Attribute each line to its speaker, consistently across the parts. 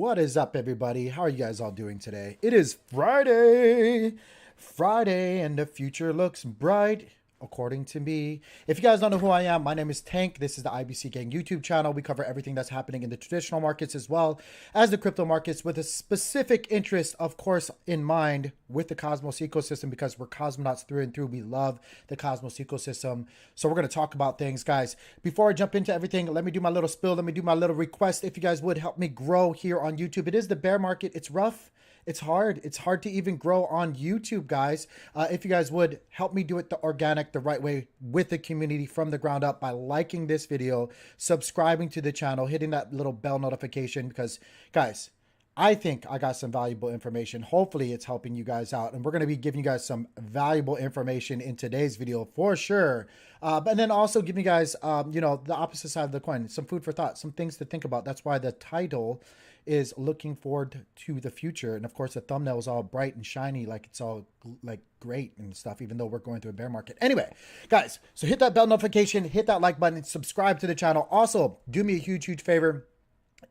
Speaker 1: What is up, everybody? How are you guys all doing today? It is Friday. Friday, and the future looks bright, according to me. If you guys don't know who I am, my name is Tank. This is the IBC Gang YouTube channel. We cover everything that's happening in the traditional markets as well as the crypto markets, with a specific interest, of course, in mind with the Cosmos ecosystem, because we're cosmonauts through and through. We love the Cosmos ecosystem. So we're going to talk about things, guys. Before I jump into everything, let me do my little spill. Let me do my little request. If you guys would help me grow here on YouTube. It is the bear market. It's rough. It's hard. It's hard to even grow on YouTube, guys. If you guys would help me do it the organic, the right way, with the community from the ground up, by liking this video, subscribing to the channel, hitting that little bell notification, because, guys, I think I got some valuable information. Hopefully it's helping you guys out, and we're going to be giving you guys some valuable information in today's video for sure. But then also giving you guys, the opposite side of the coin, some food for thought, some things to think about. That's why the title is looking forward to the future. And of course the thumbnail is all bright and shiny, like it's all like great and stuff, even though we're going through a bear market. Anyway, guys, so hit that bell notification, hit that like button, subscribe to the channel. Also, do me a huge favor,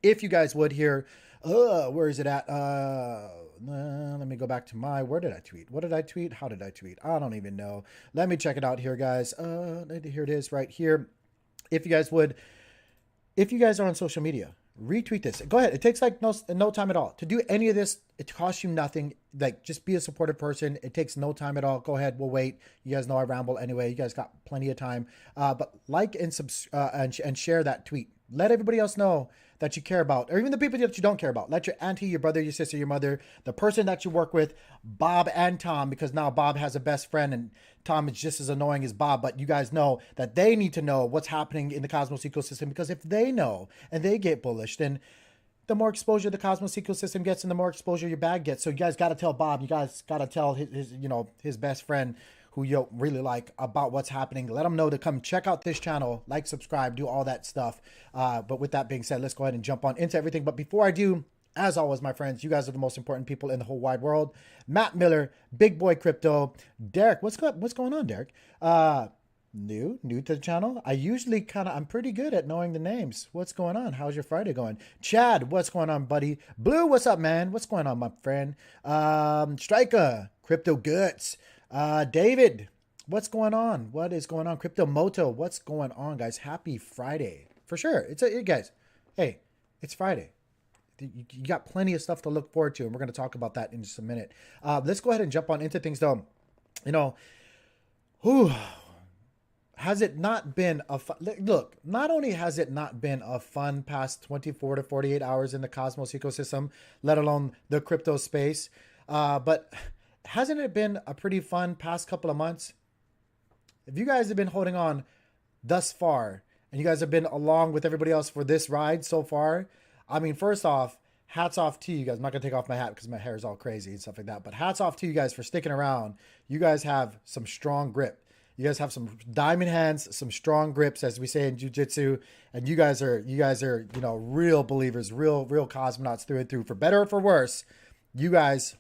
Speaker 1: if you guys would here. Where is it at? Let me go back to where did I tweet? What did I tweet? How did I tweet? I don't even know. Let me check it out here, guys. Here it is right here. If you guys are on social media, retweet this. Go ahead. It takes like no time at all to do any of this. It costs you nothing. Like, just be a supportive person. It takes no time at all. Go ahead. We'll wait. You guys know I ramble anyway. You guys got plenty of time. But like and share that tweet. Let everybody else know that you care about, or even the people that you don't care about. Let your auntie, your brother, your sister, your mother, the person that you work with, Bob and Tom, because now Bob has a best friend and Tom is just as annoying as Bob. But you guys know that they need to know what's happening in the Cosmos ecosystem, because if they know and they get bullish, then the more exposure the Cosmos ecosystem gets and the more exposure your bag gets. So you guys got to tell Bob, you guys got to tell his best friend, who you really like, about what's happening. Let them know to come check out this channel, like, subscribe, do all that stuff. But with that being said, let's go ahead and jump on into everything. But before I do, as always, my friends, you guys are the most important people in the whole wide world. Matt Miller, Big Boy Crypto, Derek. What's going on, Derek? New to the channel. I usually I'm pretty good at knowing the names. What's going on? How's your Friday going? Chad, what's going on, buddy? Blue, what's up, man? What's going on, my friend? Striker, Crypto Guts. David, what's going on? What is going on? Crypto Moto, what's going on, guys? Happy Friday for sure. Guys, hey, it's Friday. You got plenty of stuff to look forward to, and we're going to talk about that in just a minute. Let's go ahead and jump on into things, though. Has it not been a fun look? Not only has it not been a fun past 24 to 48 hours in the Cosmos ecosystem, let alone the crypto space, but hasn't it been a pretty fun past couple of months? If you guys have been holding on thus far, and you guys have been along with everybody else for this ride so far, I mean, first off, hats off to you guys. I'm not going to take off my hat because my hair is all crazy and stuff like that, but hats off to you guys for sticking around. You guys have some strong grip. You guys have some diamond hands, some strong grips, as we say in jiu-jitsu, and you guys are, real believers, real cosmonauts through and through. For better or for worse, you guys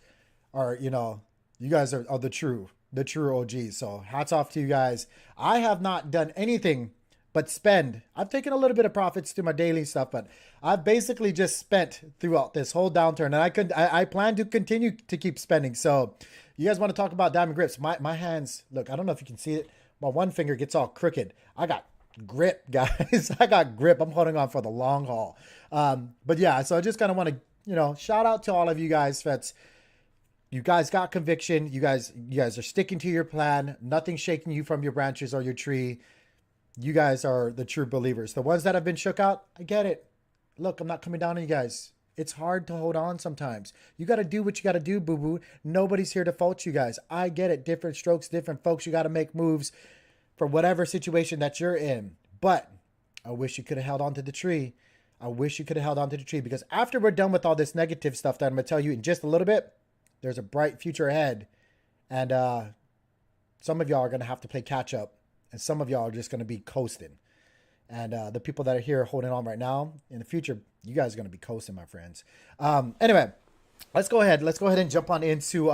Speaker 1: are, you guys are the true OGs. So hats off to you guys. I have not done anything but spend. I've taken a little bit of profits through my daily stuff, but I've basically just spent throughout this whole downturn, and I plan to continue to keep spending. So you guys want to talk about diamond grips? My hands, look, I don't know if you can see it. My one finger gets all crooked. I got grip, guys. I got grip. I'm holding on for the long haul. But yeah, so I just kind of want to, shout out to all of you guys. You guys got conviction. You guys are sticking to your plan. Nothing's shaking you from your branches or your tree. You guys are the true believers. The ones that have been shook out, I get it. Look, I'm not coming down on you guys. It's hard to hold on sometimes. You got to do what you got to do, boo-boo. Nobody's here to fault you guys. I get it. Different strokes, different folks. You got to make moves for whatever situation that you're in. But I wish you could have held on to the tree. I wish you could have held on to the tree, because after we're done with all this negative stuff that I'm going to tell you in just a little bit, there's a bright future ahead. And some of y'all are going to have to play catch up. And some of y'all are just going to be coasting. And the people that are here holding on right now, in the future, you guys are going to be coasting, my friends. Anyway, let's go ahead and jump on into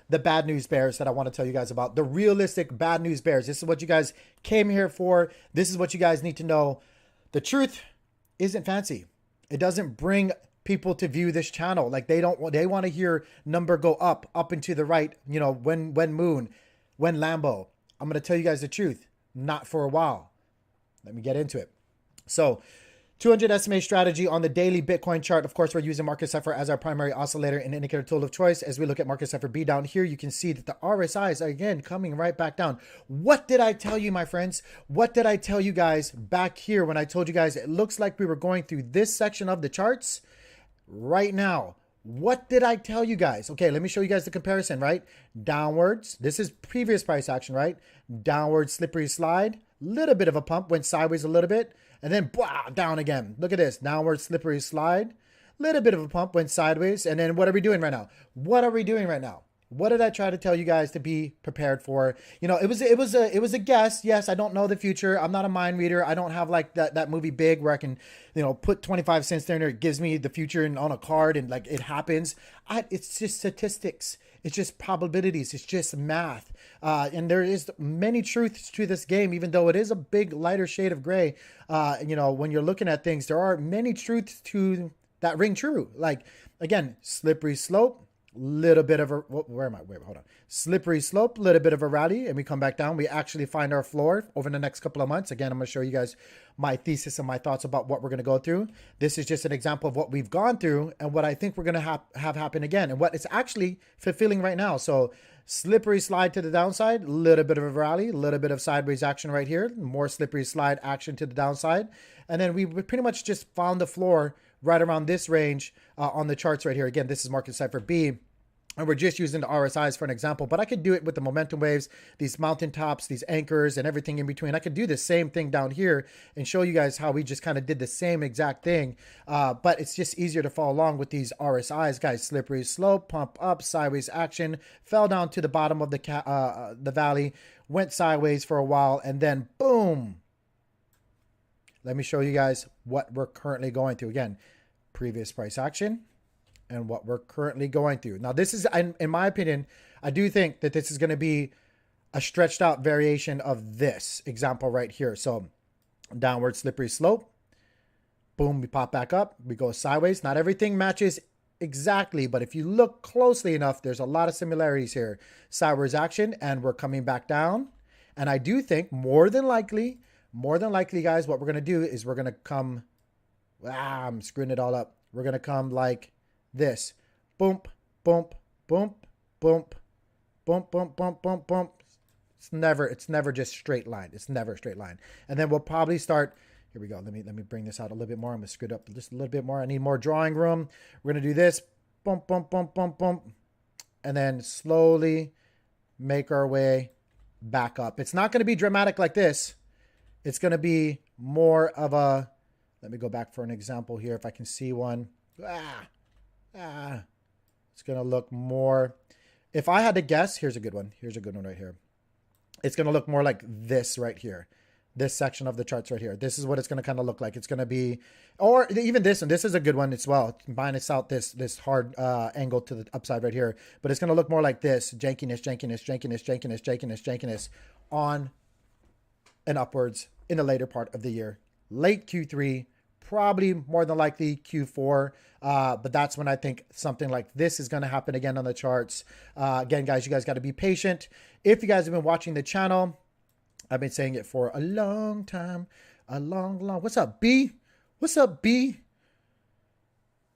Speaker 1: the bad news bears that I want to tell you guys about. The realistic bad news bears. This is what you guys came here for. This is what you guys need to know. The truth isn't fancy. It doesn't bring people to view this channel. Like they want to hear number go up and to the right, you know, when moon, when Lambo. I'm going to tell you guys the truth. Not for a while. Let me get into it. So 200 SMA strategy on the daily Bitcoin chart. Of course, we're using Market Cipher as our primary oscillator and indicator tool of choice. As we look at Market Cipher B down here, you can see that the RSIs are again coming right back down. What did I tell you, my friends? What did I tell you guys back here when I told you guys it looks like we were going through this section of the charts right now? What did I tell you guys? Okay, let me show you guys the comparison, right? Downwards. This is previous price action, right? Downward slippery slide. Little bit of a pump, went sideways a little bit, and then blah, down again. Look at this, downward slippery slide. Little bit of a pump, went sideways, and then what are we doing right now? What are we doing right now? What did I try to tell you guys to be prepared for? You know, it was a guess. Yes, I don't know the future. I'm not a mind reader. I don't have like that movie Big where I can, you know, put 25 cents there and it gives me the future and on a card and like it happens. It's just statistics. It's just probabilities. It's just math. And there is many truths to this game, even though it is a big lighter shade of gray. You know, when you're looking at things, there are many truths to that ring true. Like, again, slippery slope. Little bit of a, where am I? Wait, hold on. Slippery slope, little bit of a rally, and we come back down. We actually find our floor over the next couple of months. Again, I'm going to show you guys my thesis and my thoughts about what we're going to go through. This is just an example of what we've gone through and what I think we're going to have happen again and what it's actually fulfilling right now. So slippery slide to the downside, little bit of a rally, little bit of sideways action right here, more slippery slide action to the downside. And then we pretty much just found the floor right around this range on the charts right here. Again, this is Market Cipher B. And we're just using the RSIs for an example, but I could do it with the momentum waves, these mountaintops, these anchors, and everything in between. I could do the same thing down here and show you guys how we just kind of did the same exact thing. But it's just easier to follow along with these RSIs, guys. Slippery slope, pump up, sideways action, fell down to the bottom of the valley, went sideways for a while, and then boom. Let me show you guys what we're currently going through. Again, previous price action and what we're currently going through. Now, this is, in my opinion, I do think that this is going to be a stretched out variation of this example right here. So downward slippery slope, boom, we pop back up, we go sideways. Not everything matches exactly, but if you look closely enough, there's a lot of similarities here. Sideways action, and we're coming back down. And I do think more than likely, guys, what we're going to do is we're going to come, I'm screwing it all up. We're going to come like this. Boom, boom, boom, boom, boom, boom, boom, boom, boom. It's never just straight line. It's never a straight line. And then we'll probably start, here we go. Let me bring this out a little bit more. I'm going to screw it up just a little bit more. I need more drawing room. We're going to do this. Boom, boom, boom, boom, boom. And then slowly make our way back up. It's not going to be dramatic like this. It's going to be more of a, let me go back for an example here if I can see one. It's going to look more, if I had to guess, here's a good one. Here's a good one right here. It's going to look more like this right here. This section of the charts right here. This is what it's going to kind of look like. It's going to be, or even this one. This is a good one as well. Minus out this hard angle to the upside right here. But it's going to look more like this. Jankiness, jankiness, jankiness, jankiness, jankiness, jankiness on and upwards in the later part of the year. Late Q3, probably more than likely Q4. But that's when I think something like this is going to happen again on the charts. Again, guys, you guys got to be patient. If you guys have been watching the channel, I've been saying it for a long time, a long. What's up, B? What's up, B?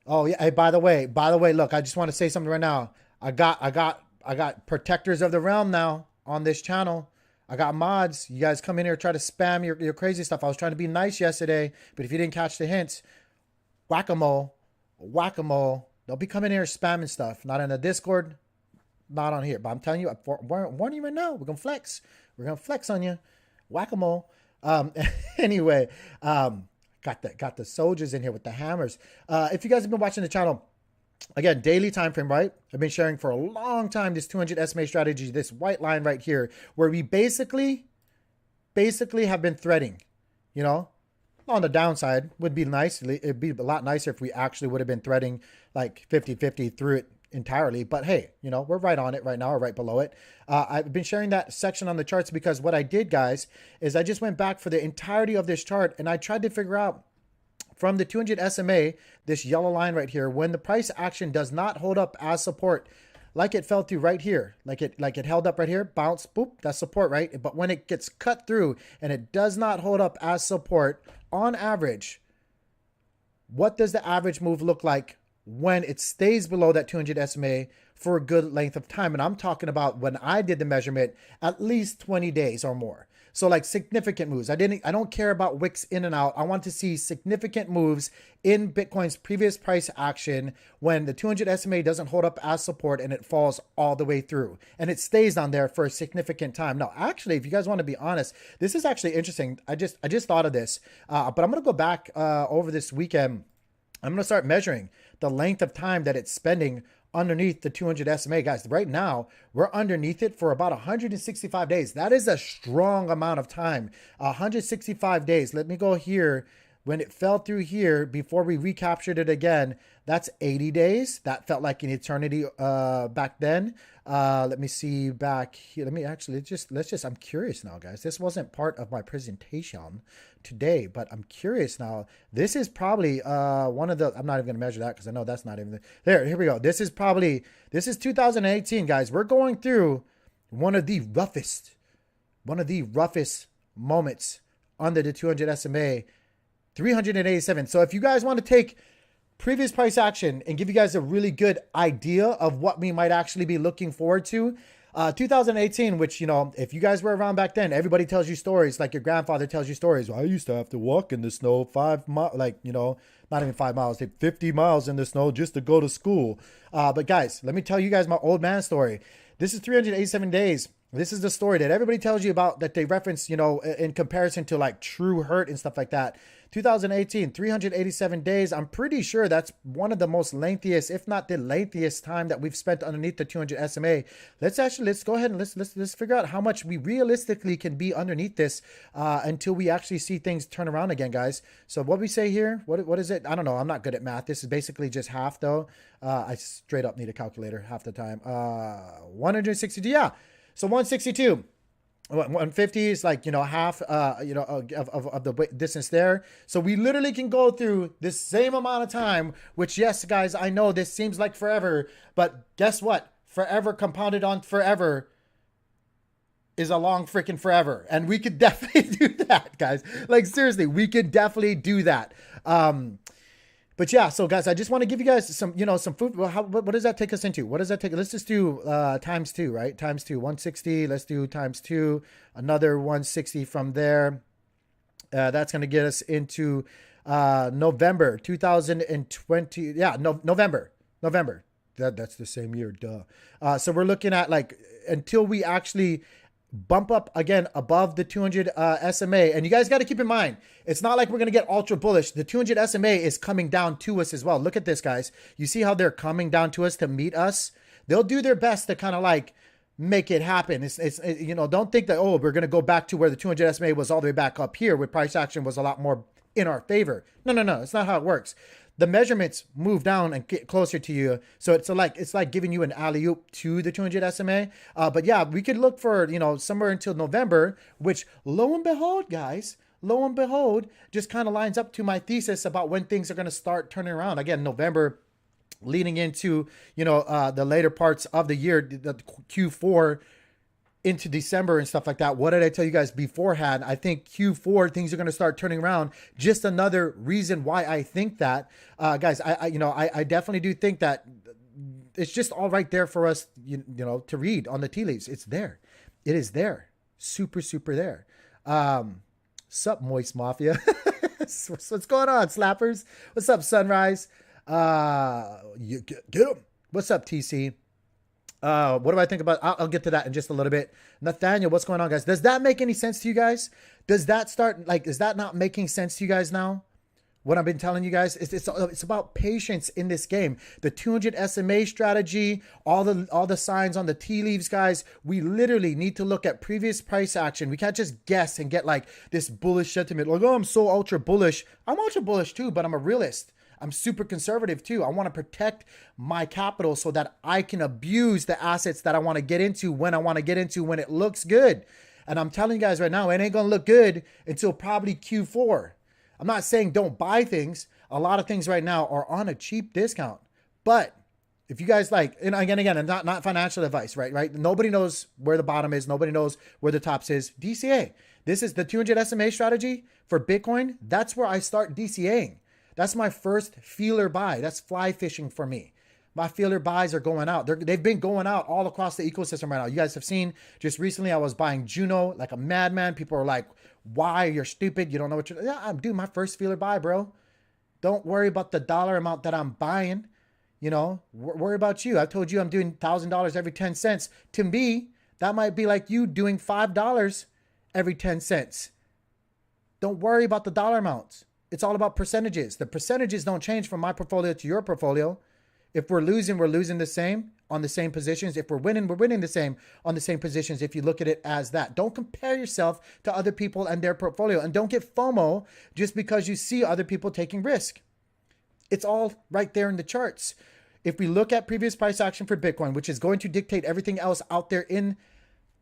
Speaker 1: Oh yeah. Hey, by the way, look, I just want to say something right now. I got protectors of the realm now on this channel. I got mods. You guys come in here, try to spam your crazy stuff. I was trying to be nice yesterday, but if you didn't catch the hints, whack-a-mole. Don't be coming here spamming stuff. Not in the Discord, not on here. But I'm telling you, warning you right now, we're gonna flex. We're gonna flex on you. Whack-a-mole. Anyway, got the soldiers in here with the hammers. If you guys have been watching the channel, again, daily time frame, right? I've been sharing for a long time this 200 SMA strategy, this white line right here, where we basically have been threading, you know, on the downside would be nice. It'd be a lot nicer if we actually would have been threading like 50-50 through it entirely. But hey, you know, we're right on it right now or right below it. I've been sharing that section on the charts because what I did, guys, is I just went back for the entirety of this chart and I tried to figure out from the 200 SMA, this yellow line right here, when the price action does not hold up as support, like it fell through right here, like it held up right here, bounce, boop, that's support, right? But when it gets cut through and it does not hold up as support, on average, what does the average move look like when it stays below that 200 SMA for a good length of time? And I'm talking about, when I did the measurement, at least 20 days or more. So like significant moves. I don't care about wicks in and out. I want to see significant moves in Bitcoin's previous price action when the 200 SMA doesn't hold up as support and it falls all the way through and it stays on there for a significant time. Now, actually, if you guys want to be honest, this is actually interesting. I just thought of this, but I'm going to go back over this weekend. I'm going to start measuring the length of time that it's spending underneath the 200 SMA. Guys, right now we're underneath it for about 165 days. That is a strong amount of time. 165 days. Let me go here. When it fell through here before we recaptured it again, that's 80 days. That felt like an eternity back then. Let me see back here. Let me actually I'm curious now, guys. This wasn't part of my presentation today, but I'm curious now. This is probably one of the, I'm not even gonna measure that because I know that's not even there. Here we go. This is 2018, guys. We're going through one of the roughest moments under the 200 SMA, 387. So if you guys want to take previous price action and give you guys a really good idea of what we might actually be looking forward to, 2018, which, you know, if you guys were around back then, everybody tells you stories, like your grandfather tells you stories. Well, I used to have to walk in the snow 5 miles, like, you know, not even 5 miles, 50 miles in the snow just to go to school. But guys, let me tell you guys my old man story. This is 387 days. This is the story that everybody tells you about, that they reference, you know, in comparison to like True Hurt and stuff like that. 2018, 387 days. I'm pretty sure that's one of the most lengthiest, if not the lengthiest time that we've spent underneath the 200 SMA. Let's go ahead and let's figure out how much we realistically can be underneath this until we actually see things turn around again, guys. So what we say here, what is it? I don't know. I'm not good at math. This is basically just half though. I straight up need a calculator half the time. 162, yeah. So 162. 150 is like, you know, half, you know, of the distance there. So we literally can go through this same amount of time, which, yes, guys, I know this seems like forever, but guess what? Forever compounded on forever is a long freaking forever. And we could definitely do that, guys. Like, seriously, we could definitely do that. But yeah, so guys, I just want to give you guys some, you know, some food. Well, what does that take us into? What does that take? Let's just do times 2, right? Times 2, 160. Let's do times 2, another 160 from there. That's going to get us into November 2020. Yeah, November. That's the same year, duh. So we're looking at like until we actually bump up again above the 200 SMA. And you guys got to keep in mind, it's not like we're going to get ultra bullish. The 200 SMA is coming down to us as well. Look at this, guys. You see how they're coming down to us to meet us? They'll do their best to kind of like make it happen. It's you know, don't think that, oh, we're going to go back to where the 200 SMA was all the way back up here where price action was a lot more in our favor. No. It's not how it works. The measurements move down and get closer to you. So it's like giving you an alley-oop to the 200 SMA. But yeah, we could look for, you know, somewhere until November, which lo and behold, guys, just kind of lines up to my thesis about when things are going to start turning around. Again, November leading into, you know, the later parts of the year, the Q4 into December and stuff like that. What did I tell you guys beforehand? I think Q4 things are going to start turning around. Just another reason why I think that, guys, I definitely do think that it's just all right there for us, you know, to read on the tea leaves. It's there. It is there. Super there. Sup, Moist Mafia? What's going on, slappers? What's up, Sunrise? You get them. What's up, TC? What do I think about? I'll get to that in just a little bit. Nathaniel, what's going on, guys? Does that make any sense to you guys? Is that not making sense to you guys now? What I've been telling you guys is it's about patience in this game. The 200 SMA strategy, all the signs on the tea leaves, guys. We literally need to look at previous price action. We can't just guess and get like this bullish sentiment. Like, oh, I'm so ultra bullish. I'm ultra bullish too, but I'm a realist. I'm super conservative too. I want to protect my capital so that I can abuse the assets that I want to get into when I want to get into when it looks good. And I'm telling you guys right now, it ain't going to look good until probably Q4. I'm not saying don't buy things. A lot of things right now are on a cheap discount. But if you guys like, and again, not financial advice, right? Nobody knows where the bottom is. Nobody knows where the tops is. DCA. This is the 200 SMA strategy for Bitcoin. That's where I start DCAing. That's my first feeler buy. That's fly fishing for me. My feeler buys are going out. They've been going out all across the ecosystem right now. You guys have seen just recently I was buying Juno like a madman. People are like, why? You're stupid. You don't know what you're... Yeah, I'm doing my first feeler buy, bro. Don't worry about the dollar amount that I'm buying. You know, worry about you. I told you I'm doing $1,000 every 10 cents. To me, that might be like you doing $5 every 10 cents. Don't worry about the dollar amounts. It's all about percentages. The percentages don't change from my portfolio to your portfolio. If we're losing the same on the same positions. If we're winning the same on the same positions. If you look at it as that, don't compare yourself to other people and their portfolio, and don't get FOMO just because you see other people taking risk. It's all right there in the charts. If we look at previous price action for Bitcoin, which is going to dictate everything else out there in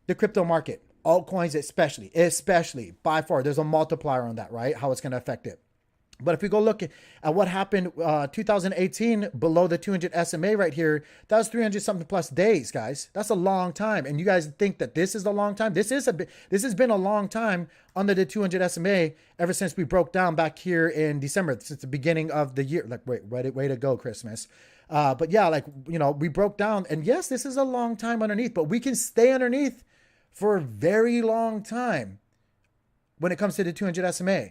Speaker 1: the crypto market, altcoins especially by far, there's a multiplier on that, right? How it's going to affect it. But if we go look at what happened 2018 below the 200 SMA right here, that was 300 something plus days, guys. That's a long time. And you guys think that this is a long time? This has been a long time under the 200 SMA ever since we broke down back here in December, since the beginning of the year. Like, way to go, Christmas. But yeah, like, you know, we broke down, and yes, this is a long time underneath, but we can stay underneath for a very long time when it comes to the 200 SMA.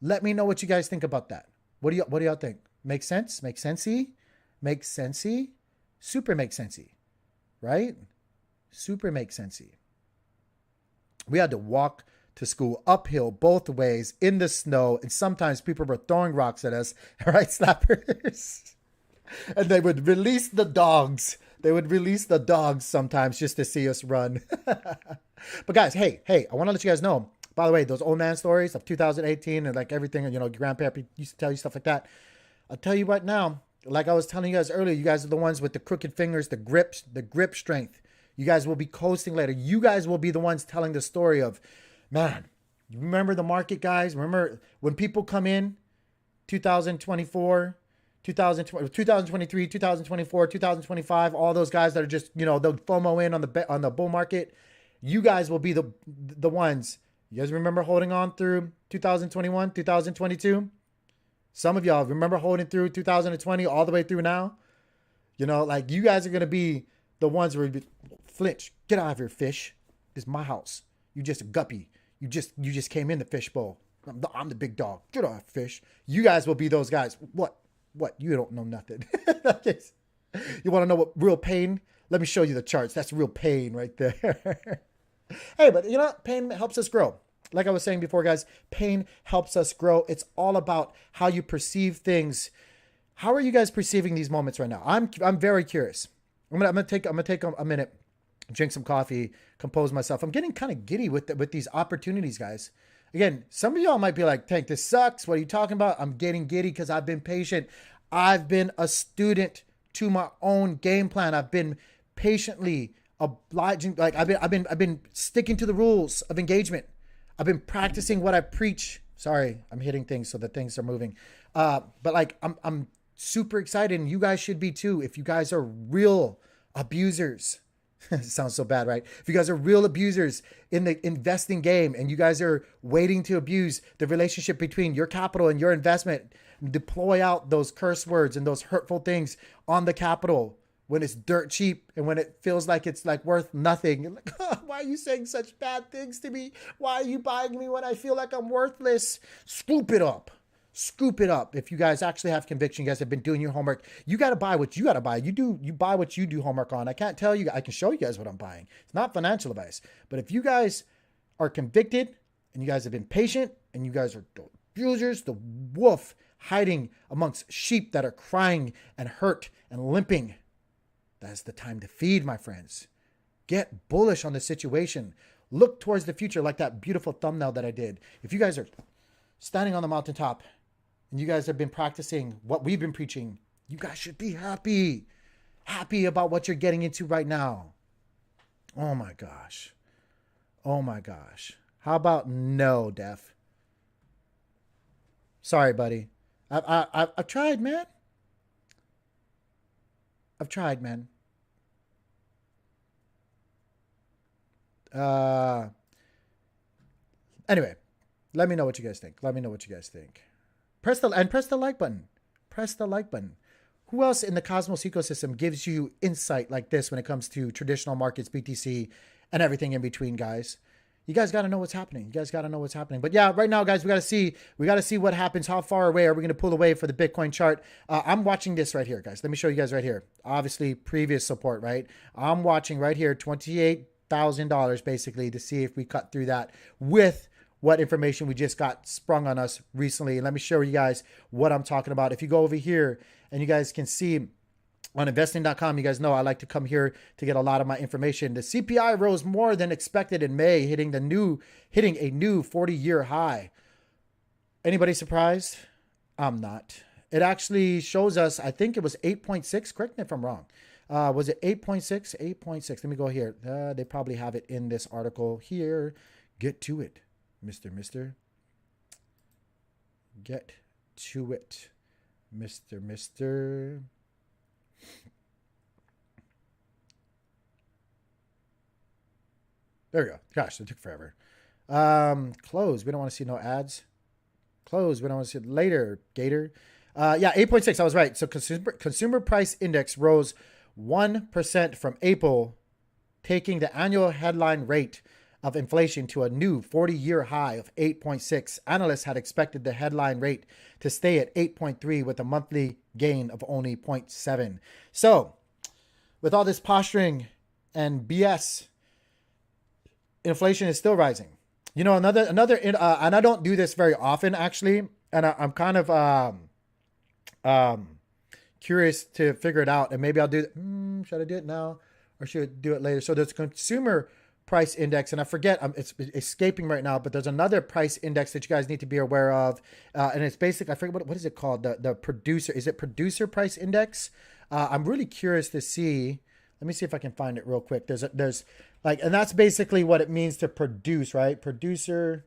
Speaker 1: Let me know what you guys think about that. What do y'all think? Make sense? Make sensey? Make sensey? Super make sensey, right? Super make sensey. We had to walk to school uphill both ways in the snow, and sometimes people were throwing rocks at us, right, snappers? And they would release the dogs. They would release the dogs sometimes just to see us run. But guys, hey, I want to let you guys know, by the way, those old man stories of 2018 and like everything, you know, grandpappy used to tell you stuff like that. I'll tell you right now, like I was telling you guys earlier, you guys are the ones with the crooked fingers, the grip strength. You guys will be coasting later. You guys will be the ones telling the story of, man, you remember the market, guys? Remember when people come in 2024, 2023, 2024, 2025, all those guys that are just, you know, they'll FOMO in on the bull market. You guys will be the ones. You guys remember holding on through 2021, 2022? Some of y'all remember holding through 2020 all the way through now. You know, like you guys are going to be the ones where you flinch. Get out of here, fish. This is my house. You just a guppy. You just came in the fish bowl. I'm the big dog. Get off, fish. You guys will be those guys. What? You don't know nothing. You want to know what real pain? Let me show you the charts. That's real pain right there. Hey, but you know what? Pain helps us grow. Like I was saying before, guys, pain helps us grow. It's all about how you perceive things. How are you guys perceiving these moments right now? I'm very curious. I'm gonna take a minute, drink some coffee, compose myself. I'm getting kind of giddy with these opportunities, guys. Again, some of y'all might be like, Tank, this sucks. What are you talking about? I'm getting giddy because I've been patient. I've been a student to my own game plan. I've been patiently obliging. Like I've been sticking to the rules of engagement. I've been practicing what I preach. Sorry, I'm hitting things so that things are moving. But like I'm super excited, and you guys should be too. If you guys are real abusers. It sounds so bad, right? If you guys are real abusers in the investing game and you guys are waiting to abuse the relationship between your capital and your investment, deploy out those curse words and those hurtful things on the capital when it's dirt cheap and when it feels like it's like worth nothing. You're like, oh, why are you saying such bad things to me? Why are you buying me when I feel like I'm worthless? Scoop it up. Scoop it up. If you guys actually have conviction, you guys have been doing your homework, you got to buy what you got to buy. You buy what you do homework on. I can't tell you, I can show you guys what I'm buying. It's not financial advice, but if you guys are convicted and you guys have been patient and you guys are the abusers, the wolf hiding amongst sheep that are crying and hurt and limping, that's the time to feed, my friends. Get bullish on the situation. Look towards the future like that beautiful thumbnail that I did. If you guys are standing on the mountaintop and you guys have been practicing what we've been preaching, you guys should be happy about what you're getting into right now. Oh my gosh. Oh my gosh. How about no, Def? Sorry, buddy. I've tried, man. I've tried, man. Uh, anyway, let me know what you guys think. Let me know what you guys think. Press the like button. Press the like button. Who else in the Cosmos ecosystem gives you insight like this when it comes to traditional markets, BTC, and everything in between, guys? You guys got to know what's happening. You guys got to know what's happening. But yeah, right now, guys, we got to see what happens. How far away are we going to pull away for the Bitcoin chart? I'm watching this right here, guys. Let me show you guys right here. Obviously, previous support, right? I'm watching right here, $28,000 basically to see if we cut through that with what information we just got sprung on us recently. And let me show you guys what I'm talking about. If you go over here and you guys can see on investing.com, you guys know I like to come here to get a lot of my information. The CPI rose more than expected in May, hitting a new 40-year high. Anybody surprised? I'm not. It actually shows us, I think it was 8.6. Correct me if I'm wrong. Was it 8.6? 8.6. Let me go here. They probably have it in this article here. Get to it, Mr. Get to it, Mr. There we go. Gosh, that took forever. Close. We don't want to see no ads. Close. We don't want to see it later, Gator. Yeah, 8.6. I was right. So consumer price index rose 1% from April, taking the annual headline rate of inflation to a new 40-year high of 8.6. Analysts had expected the headline rate to stay at 8.3 with a monthly gain of only 0.7. So, with all this posturing and BS, inflation is still rising. You know, another, and I don't do this very often actually, and I'm kind of curious to figure it out, and maybe I'll do. Should I do it now, or should I do it later? So there's consumer price index, and I forget, it's escaping right now, but there's another price index that you guys need to be aware of, and it's basically, I forget what is it called, the producer, is it producer price index? I'm really curious to see. Let me see if I can find it real quick. There's like, and that's basically what it means to produce, right? Producer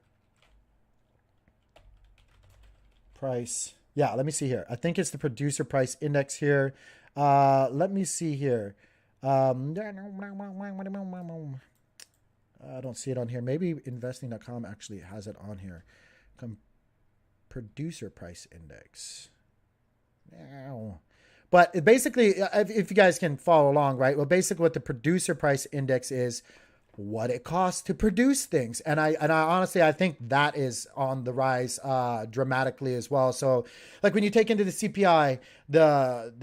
Speaker 1: price. Yeah, let me see here. I think it's the producer price index here. Let me see here. I don't see it on here. Maybe investing.com actually has it on here. Producer price index. Now. But basically, if you guys can follow along, right? Well, basically what the producer price index is, what it costs to produce things. And I honestly, I think that is on the rise dramatically as well. So like when you take into the CPI, the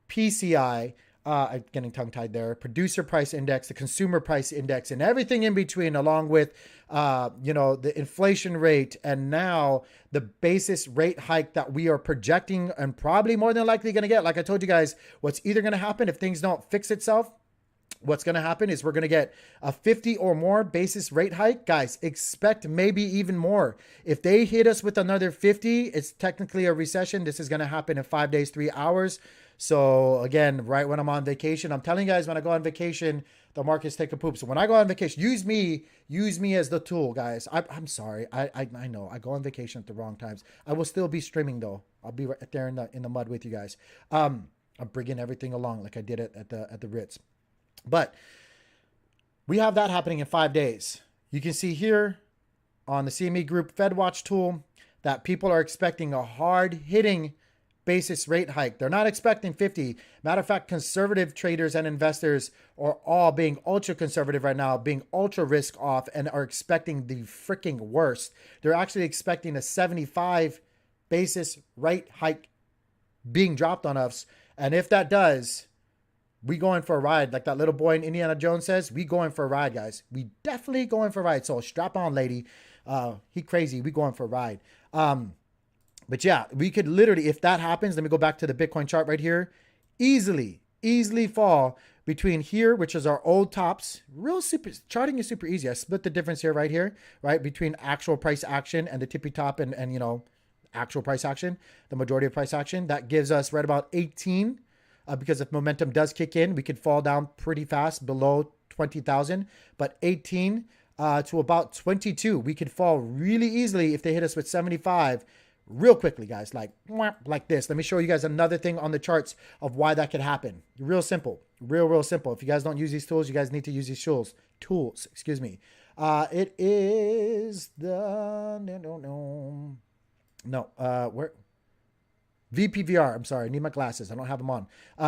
Speaker 1: PCI, I'm getting tongue tied there, producer price index, the consumer price index, and everything in between, along with, the inflation rate, and now the basis rate hike that we are projecting and probably more than likely going to get. Like I told you guys, what's either going to happen if things don't fix itself, what's going to happen is we're going to get a 50 or more basis rate hike. Guys, expect maybe even more. If they hit us with another 50, it's technically a recession. This is going to happen in 5 days, 3 hours. So again, right when I'm on vacation, I'm telling you guys, when I go on vacation, the markets take a poop. So when I go on vacation, use me as the tool, guys. I'm sorry. I know I go on vacation at the wrong times. I will still be streaming though. I'll be right there in the mud with you guys. I'm bringing everything along like I did it at the Ritz. But we have that happening in 5 days. You can see here on the CME Group FedWatch tool that people are expecting a hard-hitting basis rate hike. They're not expecting 50. Matter of fact, conservative traders and investors are all being ultra conservative right now, being ultra risk off, and are expecting the freaking worst. They're actually expecting a 75 basis rate hike being dropped on us. And if that does, we going for a ride. Like that little boy in Indiana Jones says, we going for a ride, guys. We definitely going for a ride. So strap on, lady. He crazy. We going for a ride. But yeah, we could literally, if that happens, let me go back to the Bitcoin chart right here, easily fall between here, which is our old tops. Charting is super easy. I split the difference here, right here, right? Between actual price action and the tippy top and actual price action, the majority of price action. That gives us right about 18, because if momentum does kick in, we could fall down pretty fast below 20,000, but 18 to about 22. We could fall really easily if they hit us with 75. real quickly, guys, like this. Let me show you guys another thing on the charts of why that could happen. Real simple, real simple. If you guys don't use these tools, you guys need to use these tools, excuse me. It is the, where? VPVR. I'm sorry. I need my glasses. I don't have them on.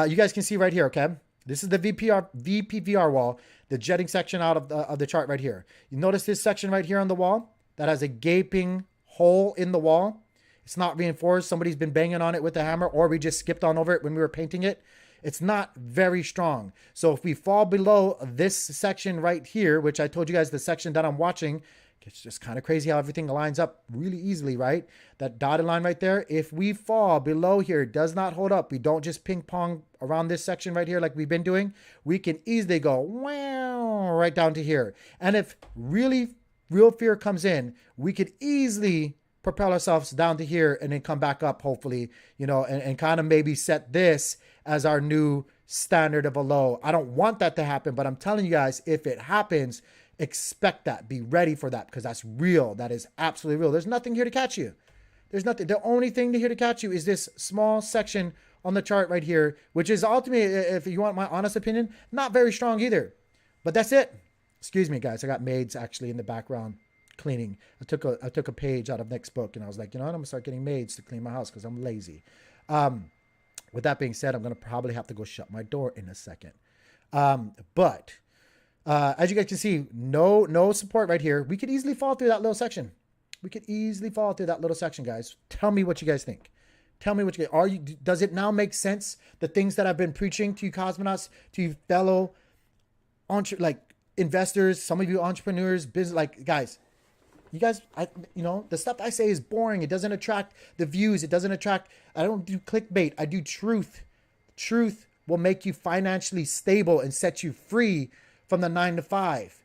Speaker 1: You guys can see right here. Okay. This is the VPVR wall, the jetting section out of the chart right here. You notice this section right here on the wall that has a gaping hole in the wall. It's not reinforced. Somebody's been banging on it with a hammer, or we just skipped on over it when we were painting it. It's not very strong. So if we fall below this section right here, which I told you guys the section that I'm watching, it's just kind of crazy how everything lines up really easily, right? That dotted line right there. If we fall below here, does not hold up. We don't just ping pong around this section right here like we've been doing. We can easily go wow right down to here. And if real fear comes in, we could easily propel ourselves down to here and then come back up, hopefully, and kind of maybe set this as our new standard of a low. I don't want that to happen, but I'm telling you guys, if it happens, expect that. Be ready for that, because that's real. That is absolutely real. There's nothing here to catch you. There's nothing. The only thing here to catch you is this small section on the chart right here, which is ultimately, if you want my honest opinion, not very strong either. But that's it. Excuse me, guys. I got maids actually in the background cleaning. I took a page out of Nick's book, and I was like, you know what? I'm gonna start getting maids to clean my house because I'm lazy. With that being said, I'm gonna probably have to go shut my door in a second. But as you guys can see, no support right here. We could easily fall through that little section. We could easily fall through that little section, guys. Tell me what you guys think. Tell me what you guys, does it now make sense? The things that I've been preaching to you cosmonauts, to you fellow investors, some of you entrepreneurs, business, guys, you guys, the stuff I say is boring. It doesn't attract the views. It doesn't attract, I don't do clickbait. I do truth. Truth will make you financially stable and set you free from the 9 to 5.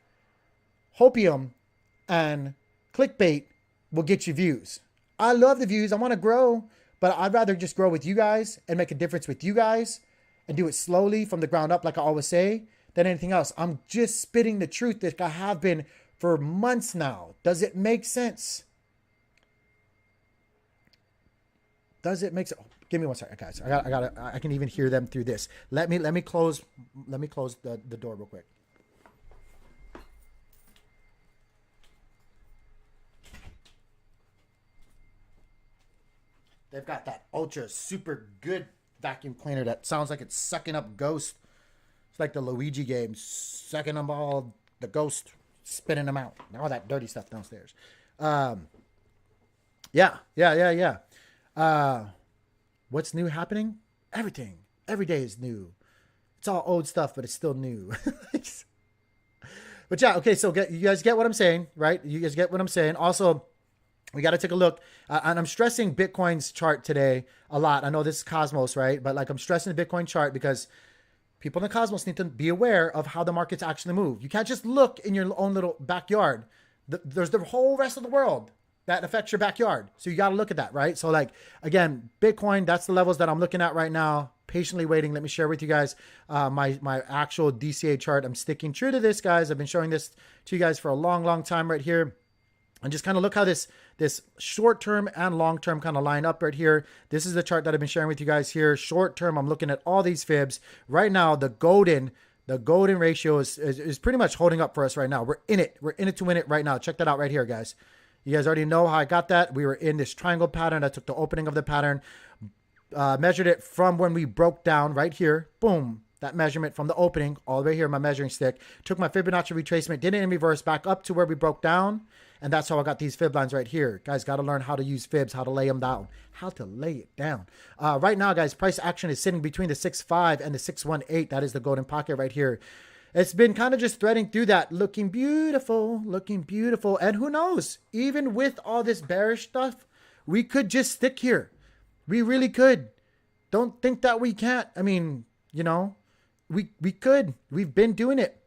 Speaker 1: Hopium and clickbait will get you views. I love the views. I want to grow, but I'd rather just grow with you guys and make a difference with you guys and do it slowly from the ground up, like I always say, than anything else. I'm just spitting the truth that I have been for months now. Does it make sense? Does it make sense? Give me one second, guys. I can even hear them through this. Let me close the door real quick. They've got that ultra super good vacuum cleaner that sounds like it's sucking up ghosts. It's like the Luigi game, sucking them all, the ghost, spitting them out. All that dirty stuff downstairs. Yeah. What's new happening? Everything. Every day is new. It's all old stuff, but it's still new. But yeah, okay, so you guys get what I'm saying, right? You guys get what I'm saying. Also, we got to take a look, and I'm stressing Bitcoin's chart today a lot. I know this is Cosmos, right? But I'm stressing the Bitcoin chart because people in the Cosmos need to be aware of how the markets actually move. You can't just look in your own little backyard. There's the whole rest of the world that affects your backyard. So you got to look at that, right? So again, Bitcoin, that's the levels that I'm looking at right now. Patiently waiting. Let me share with you guys my actual DCA chart. I'm sticking true to this, guys. I've been showing this to you guys for a long time right here. And just kind of look how this short-term and long-term kind of line up right here. This is the chart that I've been sharing with you guys here. Short-term, I'm looking at all these fibs. Right now, the golden ratio is pretty much holding up for us right now. We're in it. We're in it to win it right now. Check that out right here, guys. You guys already know how I got that. We were in this triangle pattern. I took the opening of the pattern, measured it from when we broke down right here. Boom. That measurement from the opening all the way here, my measuring stick. Took my Fibonacci retracement, did it in reverse, back up to where we broke down. And that's how I got these fib lines right here. Guys, got to learn how to use fibs, how to lay them down, how to lay it down. Right now, guys, price action is sitting between the 6.5 and the 618. That is the golden pocket right here. It's been kind of just threading through that, looking beautiful, looking beautiful. And who knows, even with all this bearish stuff, we could just stick here. We really could. Don't think that we can't. I mean, we could. We've been doing it.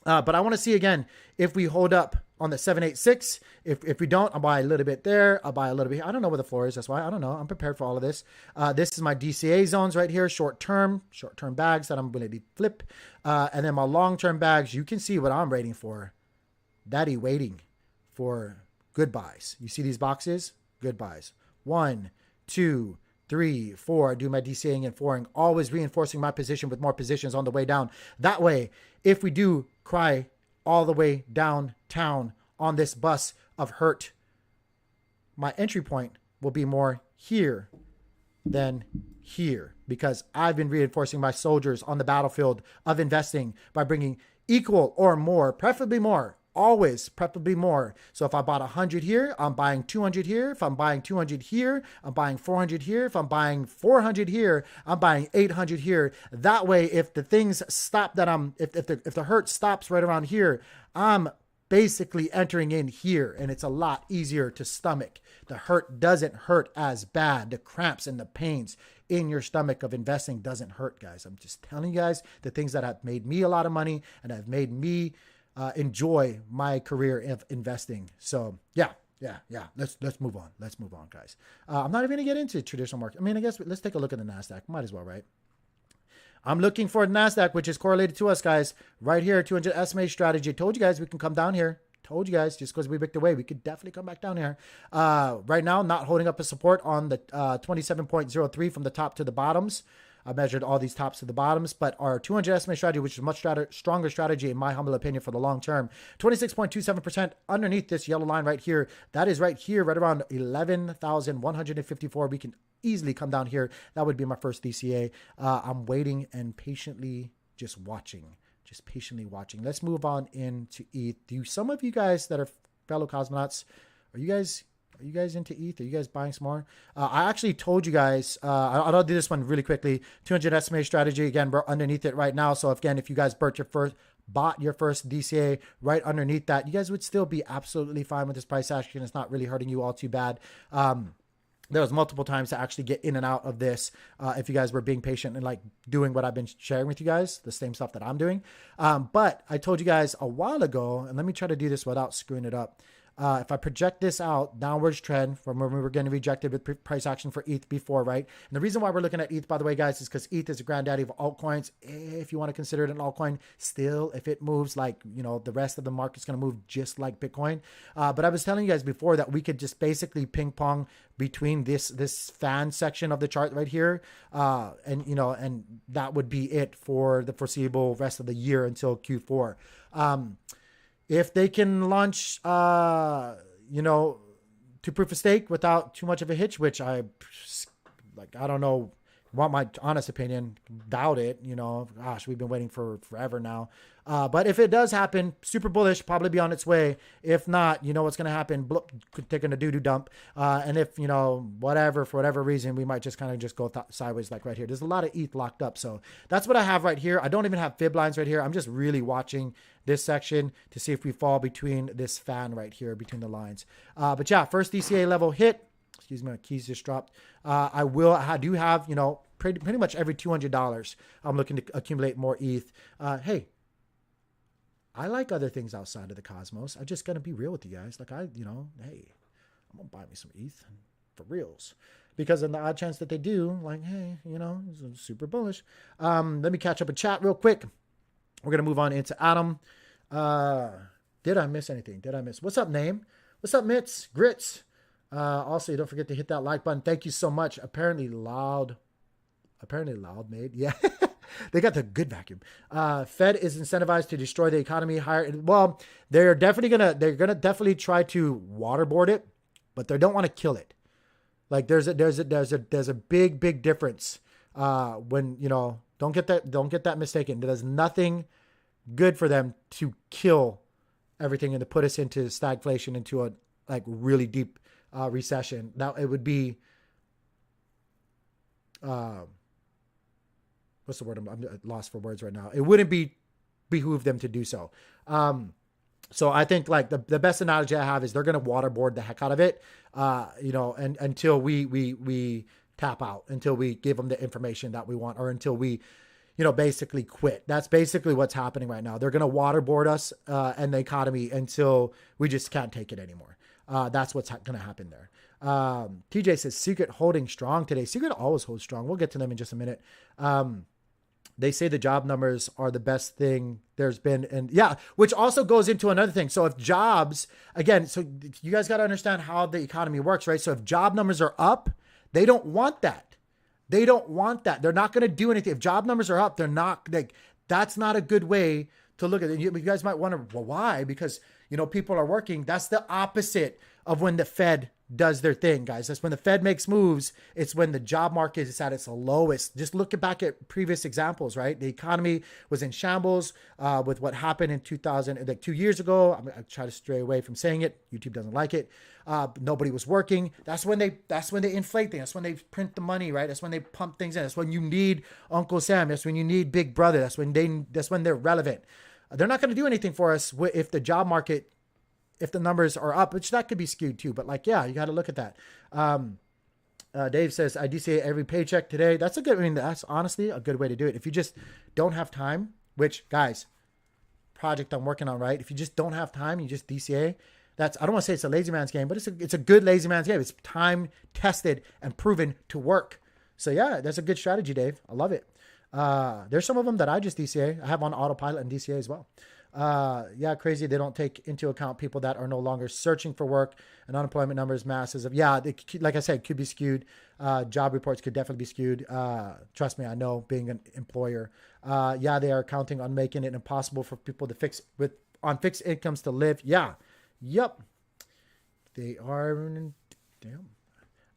Speaker 1: But I want to see again if we hold up on the 786. If we don't, I'll buy a little bit there. I'll buy a little bit. I don't know where the floor is. That's why I don't know. I'm prepared for all of this. This is my DCA zones right here. Short-term bags that I'm going to flip. And then my long-term bags, you can see what I'm waiting for. Waiting for good buys. You see these boxes? Good buys. 1, 2, 3, 4. Do my DCAing and foring, always reinforcing my position with more positions on the way down. That way, if we do cry all the way downtown on this bus of hurt, my entry point will be more here than here, because I've been reinforcing my soldiers on the battlefield of investing by bringing equal or more, preferably more, always preferably more. So if I bought 100 here, I'm buying 200 here. If I'm buying 200 here, I'm buying 400 here. If I'm buying 400 here, I'm buying 800 here. That way, if the things stop that if the hurt stops right around here, I'm basically entering in here, and it's a lot easier to stomach. The hurt doesn't hurt as bad. The cramps and the pains in your stomach of investing doesn't hurt, guys. I'm just telling you guys the things that have made me a lot of money and have made me enjoy my career of investing. So yeah. Let's move on. Let's move on, guys. I'm not even gonna get into traditional market. I mean, I guess let's take a look at the NASDAQ. Might as well, right? I'm looking for NASDAQ, which is correlated to us, guys. Right here, 200 SMA strategy. Told you guys we can come down here. Told you guys, just because we picked away, we could definitely come back down here. Right now, not holding up a support on the 27.03 from the top to the bottoms. I measured all these tops to the bottoms, but our 200 SMA strategy, which is a much stronger strategy, in my humble opinion, for the long term, 26.27% underneath this yellow line right here. That is right here, right around 11,154. We can easily come down here. That would be my first DCA. I'm waiting and patiently just watching. Just patiently watching. Let's move on into ETH. Do some of you guys that are fellow cosmonauts, are you guys into ETH? Are you guys buying some more? I actually told you guys, I'll do this one really quickly. 200 SMA strategy. Again, we're underneath it right now. So again, if you guys bought your first DCA right underneath that, you guys would still be absolutely fine with this price action. It's not really hurting you all too bad. There was multiple times to actually get in and out of this if you guys were being patient and like doing what I've been sharing with you guys, the same stuff that I'm doing. But I told you guys a while ago, and let me try to do this without screwing it up. If I project this out, downwards trend from when we were getting rejected with price action for ETH before, right? And the reason why we're looking at ETH, by the way, guys, is because ETH is a granddaddy of altcoins. If you want to consider it an altcoin, still, if it moves like, the rest of the market's going to move just like Bitcoin. But I was telling you guys before that we could just basically ping pong between this fan section of the chart right here. And that would be it for the foreseeable rest of the year until Q4. If they can launch, to proof of stake without too much of a hitch, which I don't know, want my honest opinion, doubt it, gosh, we've been waiting for forever now. But if it does happen, super bullish, probably be on its way. If not, what's going to happen, taking a doo-doo dump. And if, for whatever reason, we might just kind of just go sideways like right here. There's a lot of ETH locked up. So that's what I have right here. I don't even have fib lines right here. I'm just really watching this section to see if we fall between this fan right here, between the lines. But yeah, first DCA level hit. Excuse me, my keys just dropped. I do have, pretty much every $200, I'm looking to accumulate more ETH. Hey, I like other things outside of the cosmos. I just got to be real with you guys. Hey, I'm going to buy me some ETH for reals. Because in the odd chance that they do, hey, it's super bullish. Let me catch up a chat real quick. We're going to move on into Adam. Did I miss anything? What's up, name? What's up, Mitts? Grits? Also, don't forget to hit that like button. Thank you so much. Apparently loud made. Yeah. They got the good vacuum. Fed is incentivized to destroy the economy. Well, they're gonna definitely try to waterboard it, but they don't want to kill it. Like there's a big difference. When don't get that mistaken. There's nothing good for them to kill everything and to put us into stagflation, into a really deep recession. Now it would be what's the word? I'm lost for words right now. It wouldn't behoove them to do so. So I think the best analogy I have is they're going to waterboard the heck out of it, and until we tap out, until we give them the information that we want, or until we, basically quit. That's basically what's happening right now. They're going to waterboard us and the economy until we just can't take it anymore. That's what's going to happen there. TJ says Secret holding strong today. Secret always holds strong. We'll get to them in just a minute. they say the job numbers are the best thing there's been. And yeah, which also goes into another thing. So if jobs, again, so you guys got to understand how the economy works, right? So if job numbers are up, they don't want that. They don't want that. They're not going to do anything. If job numbers are up, they're not like, that's not a good way to look at it. You guys might wonder, well, why? Because, people are working. That's the opposite of when the Fed does their thing, guys. That's when the Fed makes moves. It's when the job market is at its lowest. Just look back at previous examples, right? The economy was in shambles with what happened in 2000, like 2 years ago. I try to stray away from saying it. YouTube doesn't like it. Nobody was working. That's when they inflate things. That's when they print the money, right? That's when they pump things in. That's when you need Uncle Sam. That's when you need Big Brother. That's when they're relevant. They're not going to do anything for us if the job market, if the numbers are up, which that could be skewed too. But you got to look at that. Dave says, I DCA every paycheck today. That's that's honestly a good way to do it. If you just don't have time, which guys, project I'm working on, right? If you just don't have time, you just DCA. I don't want to say it's a lazy man's game, but it's a good lazy man's game. It's time tested and proven to work. So yeah, that's a good strategy, Dave. I love it. There's some of them that I just DCA. I have on autopilot and DCA as well. Crazy. They don't take into account people that are no longer searching for work, and unemployment numbers, masses of, like I said, could be skewed. Job reports could definitely be skewed. Trust me, I know, being an employer. They are counting on making it impossible for people to on fixed incomes to live. Yeah. Yep. They are. Damn.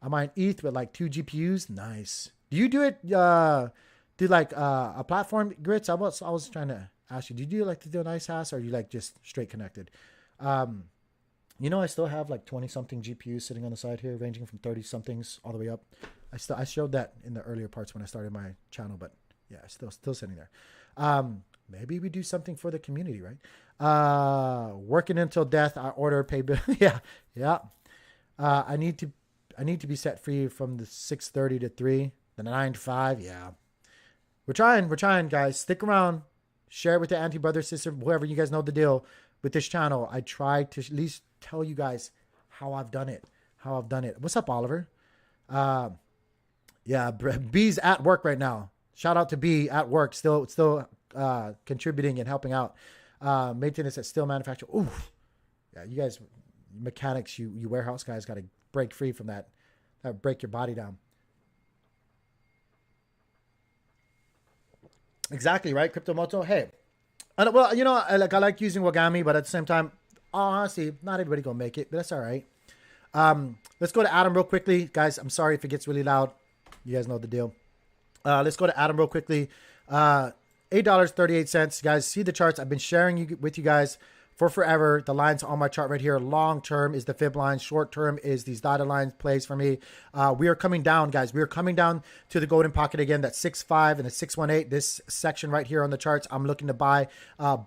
Speaker 1: I'm on ETH with like 2 GPUs. Nice. Do you do it, a platform, Grits? I was trying to ask you, do you like to do an ice hash, or are you like just straight connected? I still have like 20 something GPUs sitting on the side here, ranging from 30 somethings all the way up. I showed that in the earlier parts when I started my channel, but yeah, still sitting there. Maybe we do something for the community, right? Working until death. I order pay bill. Yeah. I need to be set free from the 6:30 to 3, the 9 to 5. Yeah. We're trying, guys. Stick around. Share it with the auntie, brother, sister, whoever. You guys know the deal with this channel. I try to at least tell you guys how I've done it. What's up, Oliver? B's at work right now. Shout out to B at work. Still contributing and helping out. Maintenance at Steel Manufacturer. Ooh. Yeah, you guys, mechanics, you warehouse guys got to break free from that. That break your body down. Exactly, right? Cryptomoto. Hey, I like using Wagami, but at the same time, honestly, not everybody gonna make it, but that's all right. Let's go to Adam real quickly, guys. I'm sorry if it gets really loud. You guys know the deal. Let's go to Adam real quickly. $8.38, guys. See the charts. I've been sharing with you guys for forever. The lines on my chart right here. Long term is the fib line. Short term is these dotted line plays for me. We are coming down, guys. We are coming down to the golden pocket again. That 6.5 and the 6.18. This section right here on the charts, I'm looking to buy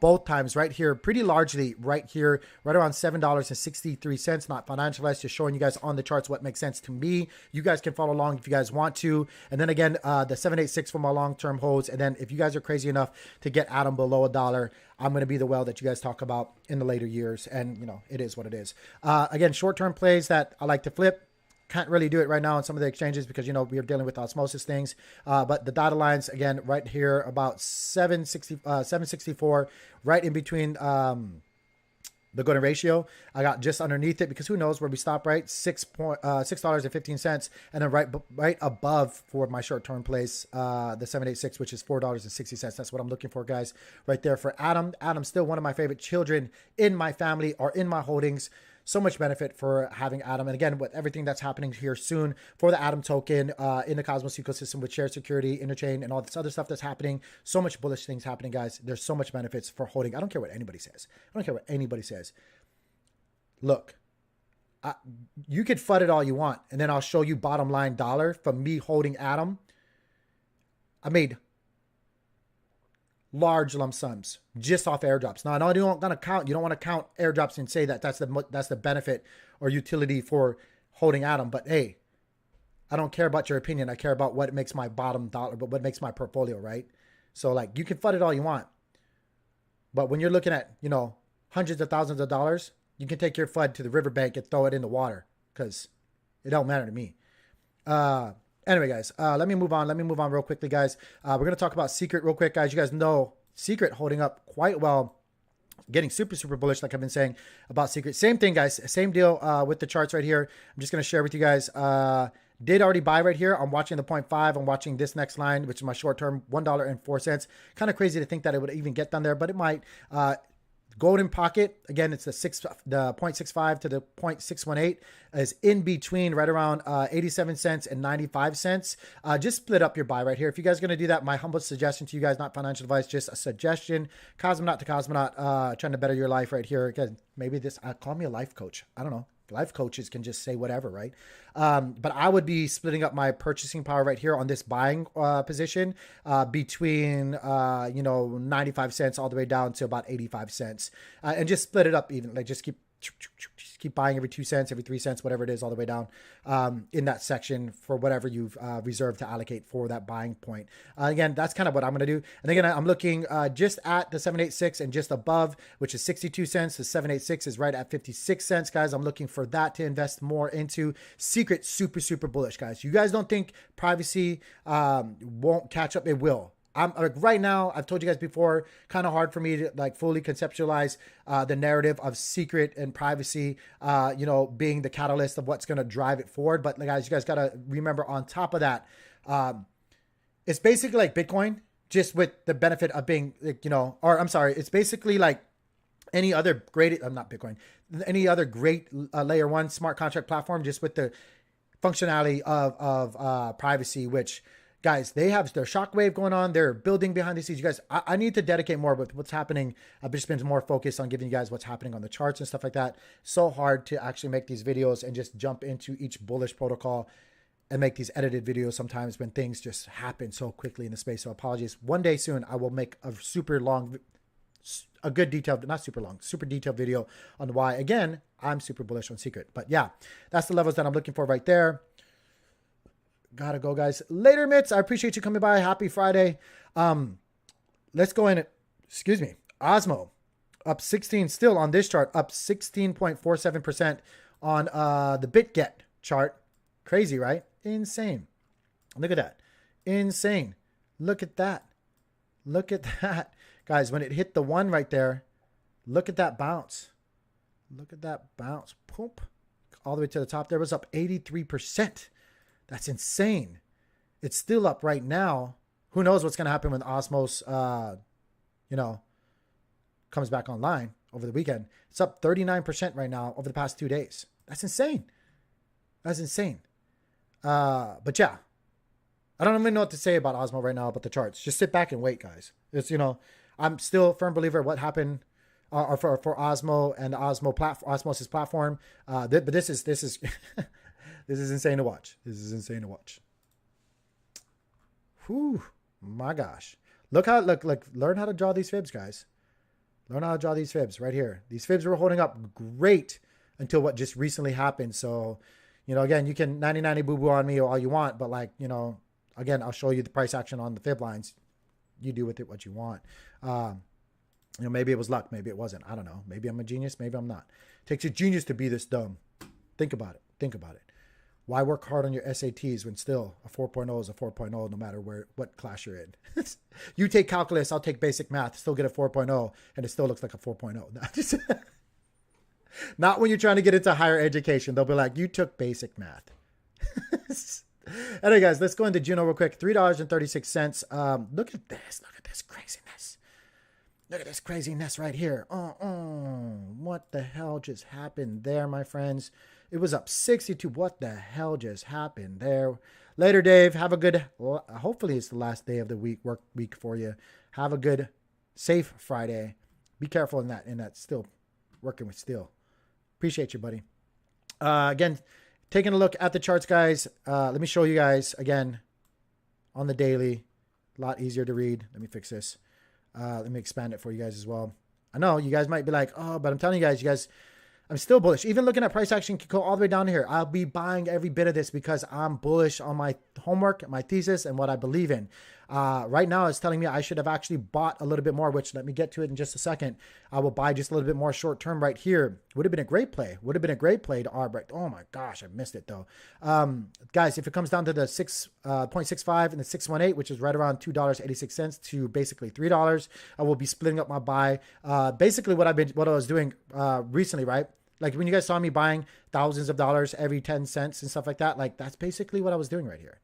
Speaker 1: both times right here, pretty largely right here, right around $7.63. Not financialized, just showing you guys on the charts what makes sense to me. You guys can follow along if you guys want to. And then again, the 786 for my long-term holds. And then if you guys are crazy enough to get Adam below $1, I'm going to be the whale that you guys talk about in the later years. And, it is what it is. Again, short-term plays that I like to flip. Can't really do it right now on some of the exchanges because, we are dealing with osmosis things. But the dotted lines, again, right here, about 764, right in between the golden ratio. I got just underneath it because who knows where we stop, right? $6.15. And then right above for my short-term plays, the 786, which is $4.60. That's what I'm looking for, guys, right there for Adam. Adam's still one of my favorite children in my family or in my holdings. So much benefit for having Adam. And again, with everything that's happening here soon for the Adam token in the Cosmos ecosystem with shared security, interchain, and all this other stuff that's happening. So much bullish things happening, guys. There's so much benefits for holding. I don't care what anybody says. Look, you could FUD it all you want, and then I'll show you bottom line dollar from me holding Adam. I made large lump sums just off airdrops. Now, I know you don't want to count airdrops and say that that's the benefit or utility for holding Adam. But hey, I don't care about your opinion. I care about what makes my bottom dollar, but what makes my portfolio, right? So like you can FUD it all you want. But when you're looking at, hundreds of thousands of dollars, you can take your FUD to the riverbank and throw it in the water because it don't matter to me. Anyway, guys, let me move on. Let me move on real quickly, guys. We're going to talk about Secret real quick, guys. You guys know Secret holding up quite well, getting super, super bullish, like I've been saying about Secret. Same thing, guys. Same deal with the charts right here. I'm just going to share with you guys. Did already buy right here. I'm watching the 0.5. I'm watching this next line, which is my short term, $1.04. Kind of crazy to think that it would even get down there, but it might. Golden pocket, again, it's the 0.65 to the 0.618 is in between, right around 87 cents and 95 cents. Just split up your buy right here. If you guys are going to do that, my humble suggestion to you guys, not financial advice, just a suggestion. Cosmonaut to Cosmonaut, trying to better your life right here. Again, maybe this, call me a life coach. I don't know. Life coaches can just say whatever, right? But I would be splitting up my purchasing power right here on this buying position between 95 cents all the way down to about 85 cents, and just split it up even, like just keep buying every 2 cents, every 3 cents, whatever it is, all the way down in that section for whatever you've reserved to allocate for that buying point. Again, that's kind of what I'm going to do. And again, I'm looking just at the 786 and just above, which is 62 cents. The 786 is right at 56 cents, guys. I'm looking for that to invest more into. Secret, super, super bullish, guys. You guys don't think privacy won't catch up? It will. I'm like right now, I've told you guys before, kind of hard for me to like fully conceptualize the narrative of Secret and privacy, being the catalyst of what's going to drive it forward. But guys, you guys got to remember on top of that, it's basically like Bitcoin, just with the benefit of being, it's basically like any other great, not Bitcoin, any other great layer one smart contract platform, just with the functionality of privacy, which, guys, they have their shockwave going on. They're building behind the scenes. You guys, I need to dedicate more with what's happening. I've just been more focused on giving you guys what's happening on the charts and stuff like that. So hard to actually make these videos and just jump into each bullish protocol and make these edited videos sometimes when things just happen so quickly in the space. So apologies. One day soon, I will make a super long, a good detailed, not super long, super detailed video on why, again, I'm super bullish on Secret. But yeah, that's the levels that I'm looking for right there. Gotta go, guys. Later, Mitts. I appreciate you coming by. Happy Friday. Let's go in. Excuse me. Osmo up 16 still on this chart, up 16.47% on the BitGet chart. Crazy, right? Insane. Look at that. Insane. Look at that. Look at that. Guys, when it hit the one right there, look at that bounce. Look at that bounce. Poop. All the way to the top there, was up 83%. That's insane. It's still up right now. Who knows what's going to happen when Osmos, comes back online over the weekend. It's up 39% right now over the past 2 days. That's insane. That's insane. But yeah, I don't even know what to say about Osmo right now, about the charts. Just sit back and wait, guys. It's, I'm still a firm believer of what happened for Osmo and the Osmosis platform. But this is this is insane to watch. This is insane to watch. Whew, my gosh. Look, learn how to draw these fibs, guys. Learn how to draw these fibs right here. These fibs were holding up great until what just recently happened. So, again, you can 90-90 boo-boo on me all you want, but again, I'll show you the price action on the fib lines. You do with it what you want. Maybe it was luck. Maybe it wasn't. I don't know. Maybe I'm a genius. Maybe I'm not. It takes a genius to be this dumb. Think about it. Think about it. Why work hard on your SATs when still a 4.0 is a 4.0 no matter what class you're in? You take calculus, I'll take basic math, still get a 4.0, and it still looks like a 4.0. Not when you're trying to get into higher education. They'll be like, you took basic math. Anyway, guys, let's go into Juno real quick. $3.36. Look at this. Look at this craziness. Look at this craziness right here. What the hell just happened there, my friends? It was up 62. What the hell just happened there? Later, Dave. Have a good, hopefully it's the last day of the work week for you. Have a good, safe Friday. Be careful in that still, working with steel. Appreciate you, buddy. Again, taking a look at the charts, guys. Let me show you guys again on the daily. A lot easier to read. Let me fix this. Let me expand it for you guys as well. I know you guys might be like, oh, but I'm telling you guys, I'm still bullish. Even looking at price action can go all the way down here. I'll be buying every bit of this because I'm bullish on my homework, my thesis, and what I believe in. Right now it's telling me I should have actually bought a little bit more, which let me get to it in just a second. I will buy just a little bit more short term right here. Would have been a great play. Would have been a great play to arb. Oh my gosh, I missed it though. Guys, if it comes down to the 6.65 and the 618, which is right around $2.86 to basically $3, I will be splitting up my buy. Basically what I was doing recently, right? Like when you guys saw me buying thousands of dollars every 10 cents and stuff like that, like that's basically what I was doing right here.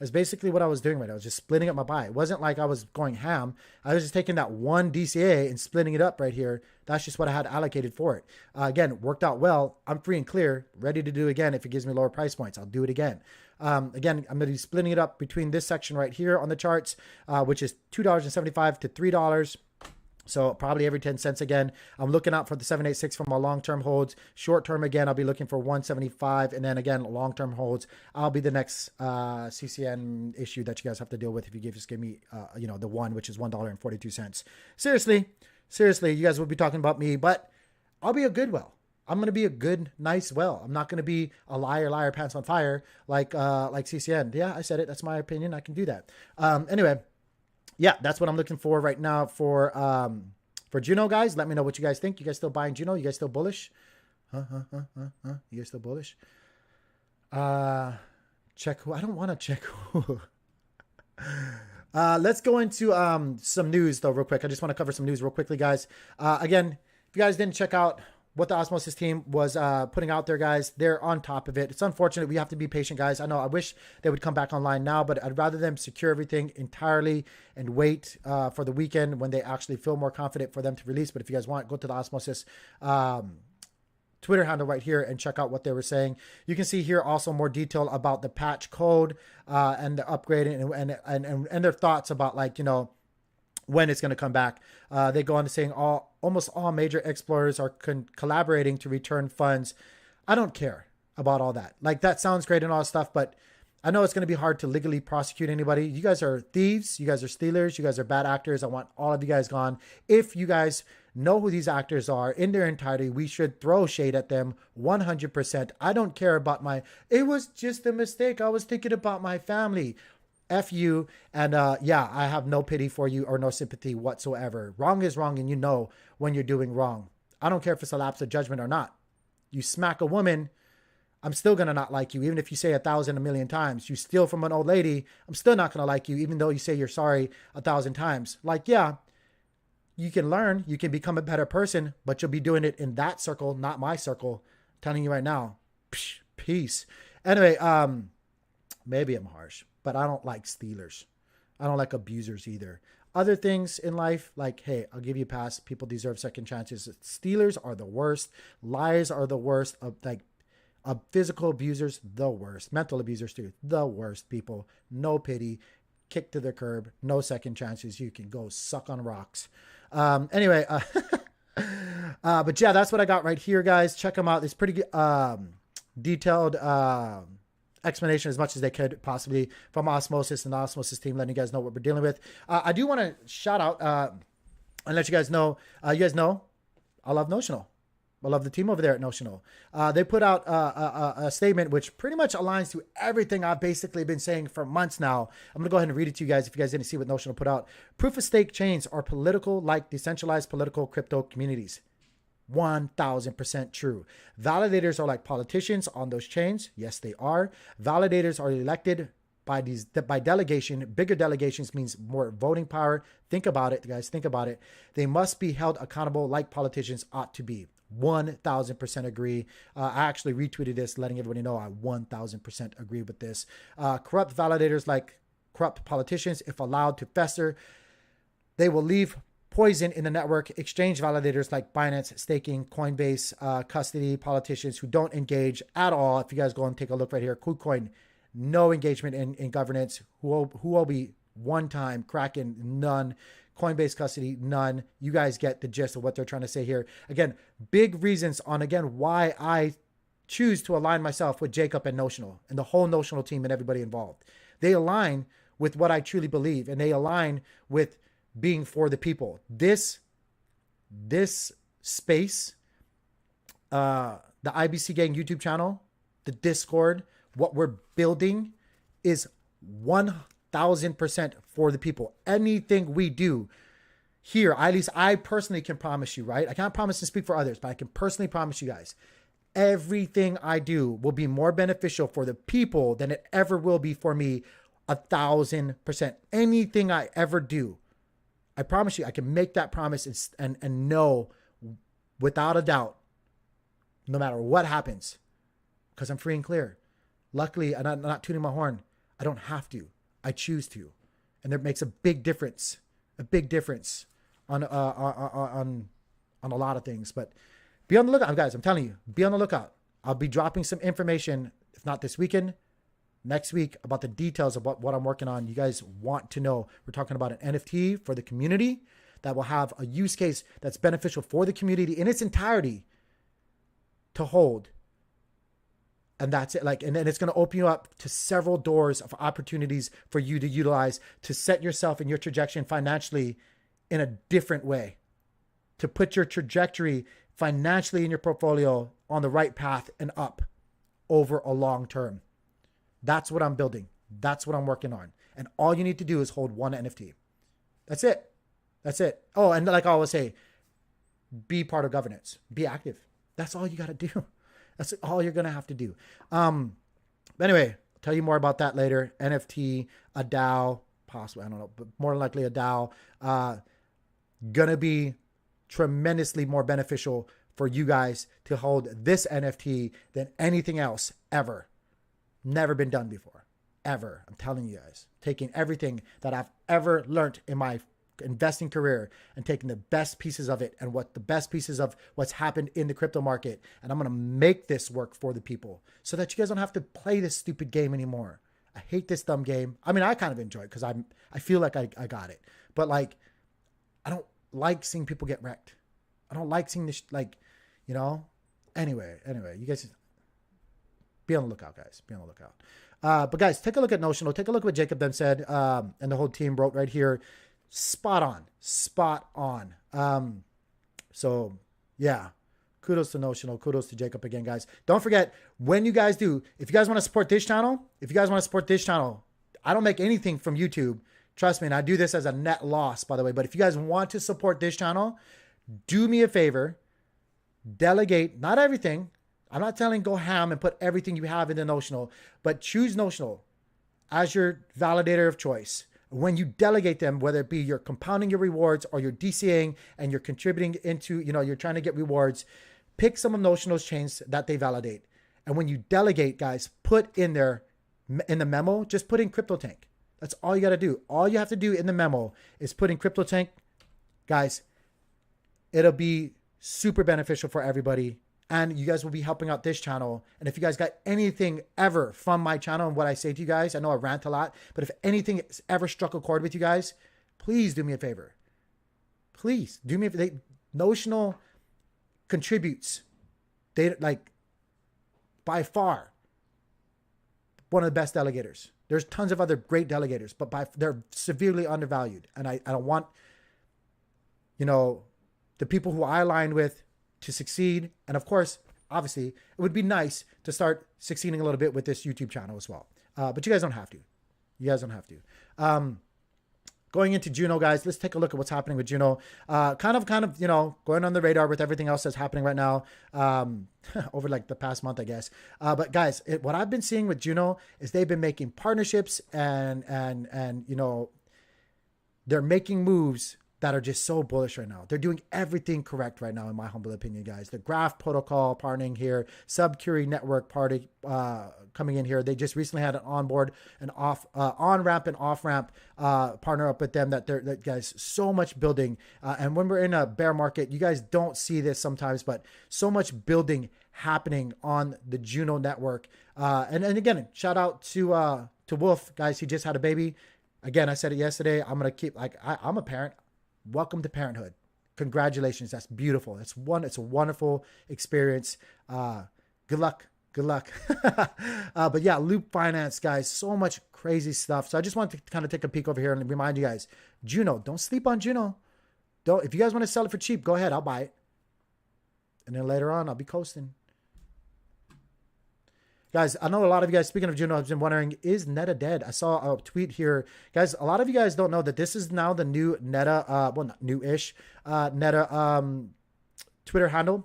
Speaker 1: That's basically what I was doing right now. I was just splitting up my buy. It wasn't like I was going ham. I was just taking that one DCA and splitting it up right here. That's just what I had allocated for it. Again, worked out well. I'm free and clear, ready to do again. If it gives me lower price points, I'll do it again. Again, I'm going to be splitting it up between this section right here on the charts, which is $2.75 to $3. So probably every 10 cents again. I'm looking out for the 786 for my long-term holds. Short-term again, I'll be looking for 175. And then again, long-term holds, I'll be the next CCN issue that you guys have to deal with if you just give me, the one, which is $1.42. Seriously, you guys will be talking about me, but I'll be a good well. I'm going to be a good, nice well. I'm not going to be a liar, pants on fire like CCN. Yeah, I said it. That's my opinion. I can do that. Anyway. Yeah, that's what I'm looking for right now for Juno, guys. Let me know what you guys think. You guys still buying Juno? You guys still bullish? You guys still bullish? Check who? I don't want to check who. Let's go into some news though real quick. I just want to cover some news real quickly, guys. Again, if you guys didn't check out what the Osmosis team was putting out there, guys, they're on top of it. It's unfortunate. We have to be patient, guys. I know I wish they would come back online now, but I'd rather them secure everything entirely and wait for the weekend when they actually feel more confident for them to release. But if you guys want, go to the Osmosis Twitter handle right here and check out what they were saying. You can see here also more detail about the patch code and the upgrading and their thoughts about when it's going to come back. They go on to saying almost all major explorers are collaborating to return funds. I don't care about all that. Like, that sounds great and all that stuff, but I know it's going to be hard to legally prosecute anybody. You guys are thieves. You guys are stealers. You guys are bad actors. I want all of you guys gone. If you guys know who these actors are in their entirety, we should throw shade at them 100%. I don't care about it was just a mistake. I was thinking about my family. F you. And yeah, I have no pity for you or no sympathy whatsoever. Wrong is wrong, and you know when you're doing wrong. I don't care if it's a lapse of judgment or not. You smack a woman, I'm still going to not like you. Even if you say 1,000 a million times. You steal from an old lady, I'm still not going to like you, even though you say you're sorry 1,000 times. Like, yeah, you can learn, you can become a better person, but you'll be doing it in that circle, not my circle. I'm telling you right now. Psh, peace. Anyway, maybe I'm harsh, but I don't like stealers. I don't like abusers either. Other things in life, like, hey, I'll give you a pass. People deserve second chances. Stealers are the worst. Liars are the worst. Physical abusers, the worst. Mental abusers too, the worst people. No pity. Kick to the curb. No second chances. You can go suck on rocks. Anyway, but yeah, that's what I got right here, guys. Check them out. It's pretty detailed explanation as much as they could possibly from Osmosis and the Osmosis team, letting you guys know what we're dealing with. I do want to shout out and let you guys know, I love Notional. I love the team over there at Notional. They put out a statement which pretty much aligns to everything I've basically been saying for months now. I'm going to go ahead and read it to you guys if you guys didn't see what Notional put out. Proof of stake chains are political, like decentralized political crypto communities. 1,000% true. Validators are like politicians on those chains. Yes, they are. Validators are elected by delegation. Bigger delegations means more voting power. Think about it, guys. Think about it. They must be held accountable like politicians ought to be. 1,000% agree. I actually retweeted this, letting everybody know I 1,000% agree with this. Corrupt validators like corrupt politicians, if allowed to fester, they will leave poison in the network. Exchange validators like Binance, staking, Coinbase, custody, politicians who don't engage at all. If you guys go and take a look right here, KuCoin, no engagement in governance. Huobi, one time. Kraken, none. Coinbase custody, none. You guys get the gist of what they're trying to say here. Again, big reasons on, again, why I choose to align myself with Jacob and Notional and the whole Notional team and everybody involved. They align with what I truly believe, and they align with being for the people. This space, the IBC Gang YouTube channel, the Discord, what we're building is 1,000% for the people. Anything we do here, at least I personally can promise you, right? I can't promise to speak for others, but I can personally promise you guys, everything I do will be more beneficial for the people than it ever will be for me. 1,000%. Anything I ever do, I promise you, I can make that promise and know without a doubt, no matter what happens, because I'm free and clear. Luckily, and I'm not tooting my horn, I don't have to. I choose to, and that makes a big difference. A big difference on a lot of things. But be on the lookout, guys. I'm telling you, be on the lookout. I'll be dropping some information, if not this weekend, next week, about the details of what I'm working on. You guys want to know. We're talking about an NFT for the community that will have a use case that's beneficial for the community in its entirety to hold. And that's it. And then it's going to open you up to several doors of opportunities for you to utilize to set yourself and your trajectory financially in a different way, to put your trajectory financially in your portfolio on the right path and up over a long term. That's what I'm building. That's what I'm working on. And all you need to do is hold one NFT. That's it. That's it. Oh, and like I always say, be part of governance. Be active. That's all you got to do. That's all you're going to have to do. But anyway, I'll tell you more about that later. NFT, a DAO, possibly, I don't know, but more likely a DAO. Going to be tremendously more beneficial for you guys to hold this NFT than anything else ever. Never been done before. Ever. I'm telling you guys. Taking everything that I've ever learned in my investing career and taking the best pieces of it and what the best pieces of what's happened in the crypto market. And I'm going to make this work for the people so that you guys don't have to play this stupid game anymore. I hate this dumb game. I mean, I kind of enjoy it because I feel like I got it, but I don't like seeing people get wrecked. I don't like seeing this, anyway, you guys be on the lookout, guys. Be on the lookout. But guys, take a look at Notional. Take a look at what Jacob then said, and the whole team wrote right here. Spot on. So yeah, kudos to Notional. Kudos to Jacob again, guys. Don't forget, when you guys do, if you guys want to support this channel, I don't make anything from YouTube. Trust me. And I do this as a net loss, by the way. But if you guys want to support this channel, do me a favor, delegate, not everything. I'm not telling go ham and put everything you have into Notional, but choose Notional as your validator of choice. When you delegate them, whether it be you're compounding your rewards or you're DCAing and you're contributing into, you're trying to get rewards, pick some of Notional's chains that they validate. And when you delegate, guys, put in there, in the memo, just put in CryptoTank. That's all you got to do. All you have to do in the memo is put in CryptoTank. Guys, it'll be super beneficial for everybody. And you guys will be helping out this channel. And if you guys got anything ever from my channel and what I say to you guys, I know I rant a lot, but if anything has ever struck a chord with you guys, please do me a favor. Please do me a favor. Notional contributes. They by far one of the best delegators. There's tons of other great delegators, but they're severely undervalued. And I don't want, the people who I align with to succeed. And of course, obviously, it would be nice to start succeeding a little bit with this YouTube channel as well. But you guys don't have to. Going into Juno, guys, let's take a look at what's happening with Juno. Kind of, going on the radar with everything else that's happening right now over the past month, I guess. But guys, what I've been seeing with Juno is they've been making partnerships and they're making moves that are just so bullish right now. They're doing everything correct right now, in my humble opinion, guys. The Graph protocol partnering here, Subcurie network party coming in here. They just recently had an on-ramp and off-ramp partner up with them. That guys, so much building. And when we're in a bear market, you guys don't see this sometimes, but so much building happening on the Juno network. And again, shout out to Wolf, guys. He just had a baby. Again, I said it yesterday. I'm gonna keep I'm a parent. Welcome to parenthood. Congratulations. That's beautiful. It's a wonderful experience. Good luck. But yeah, Loop Finance, guys, so much crazy stuff. So I just want to kind of take a peek over here and remind you guys, Juno, don't sleep on Juno. If you guys want to sell it for cheap, go ahead. I'll buy it. And then later on, I'll be coasting. Guys, I know a lot of you guys, speaking of Juno, have been wondering, is Neta dead? I saw a tweet here. Guys, a lot of you guys don't know that this is now the new Neta, well, not new-ish, Neta Twitter handle.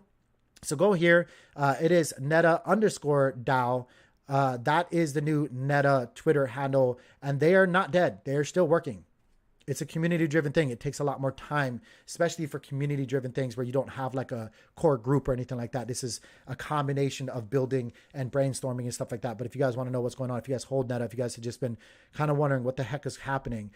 Speaker 1: So go here. It is Neta_DAO. That is the new Neta Twitter handle, and they are not dead. They are still working. It's a community-driven thing. It takes a lot more time, especially for community-driven things where you don't have like a core group or anything like that. This is a combination of building and brainstorming and stuff like that. But if you guys want to know what's going on, if you guys hold Neta, if you guys have just been kind of wondering what the heck is happening,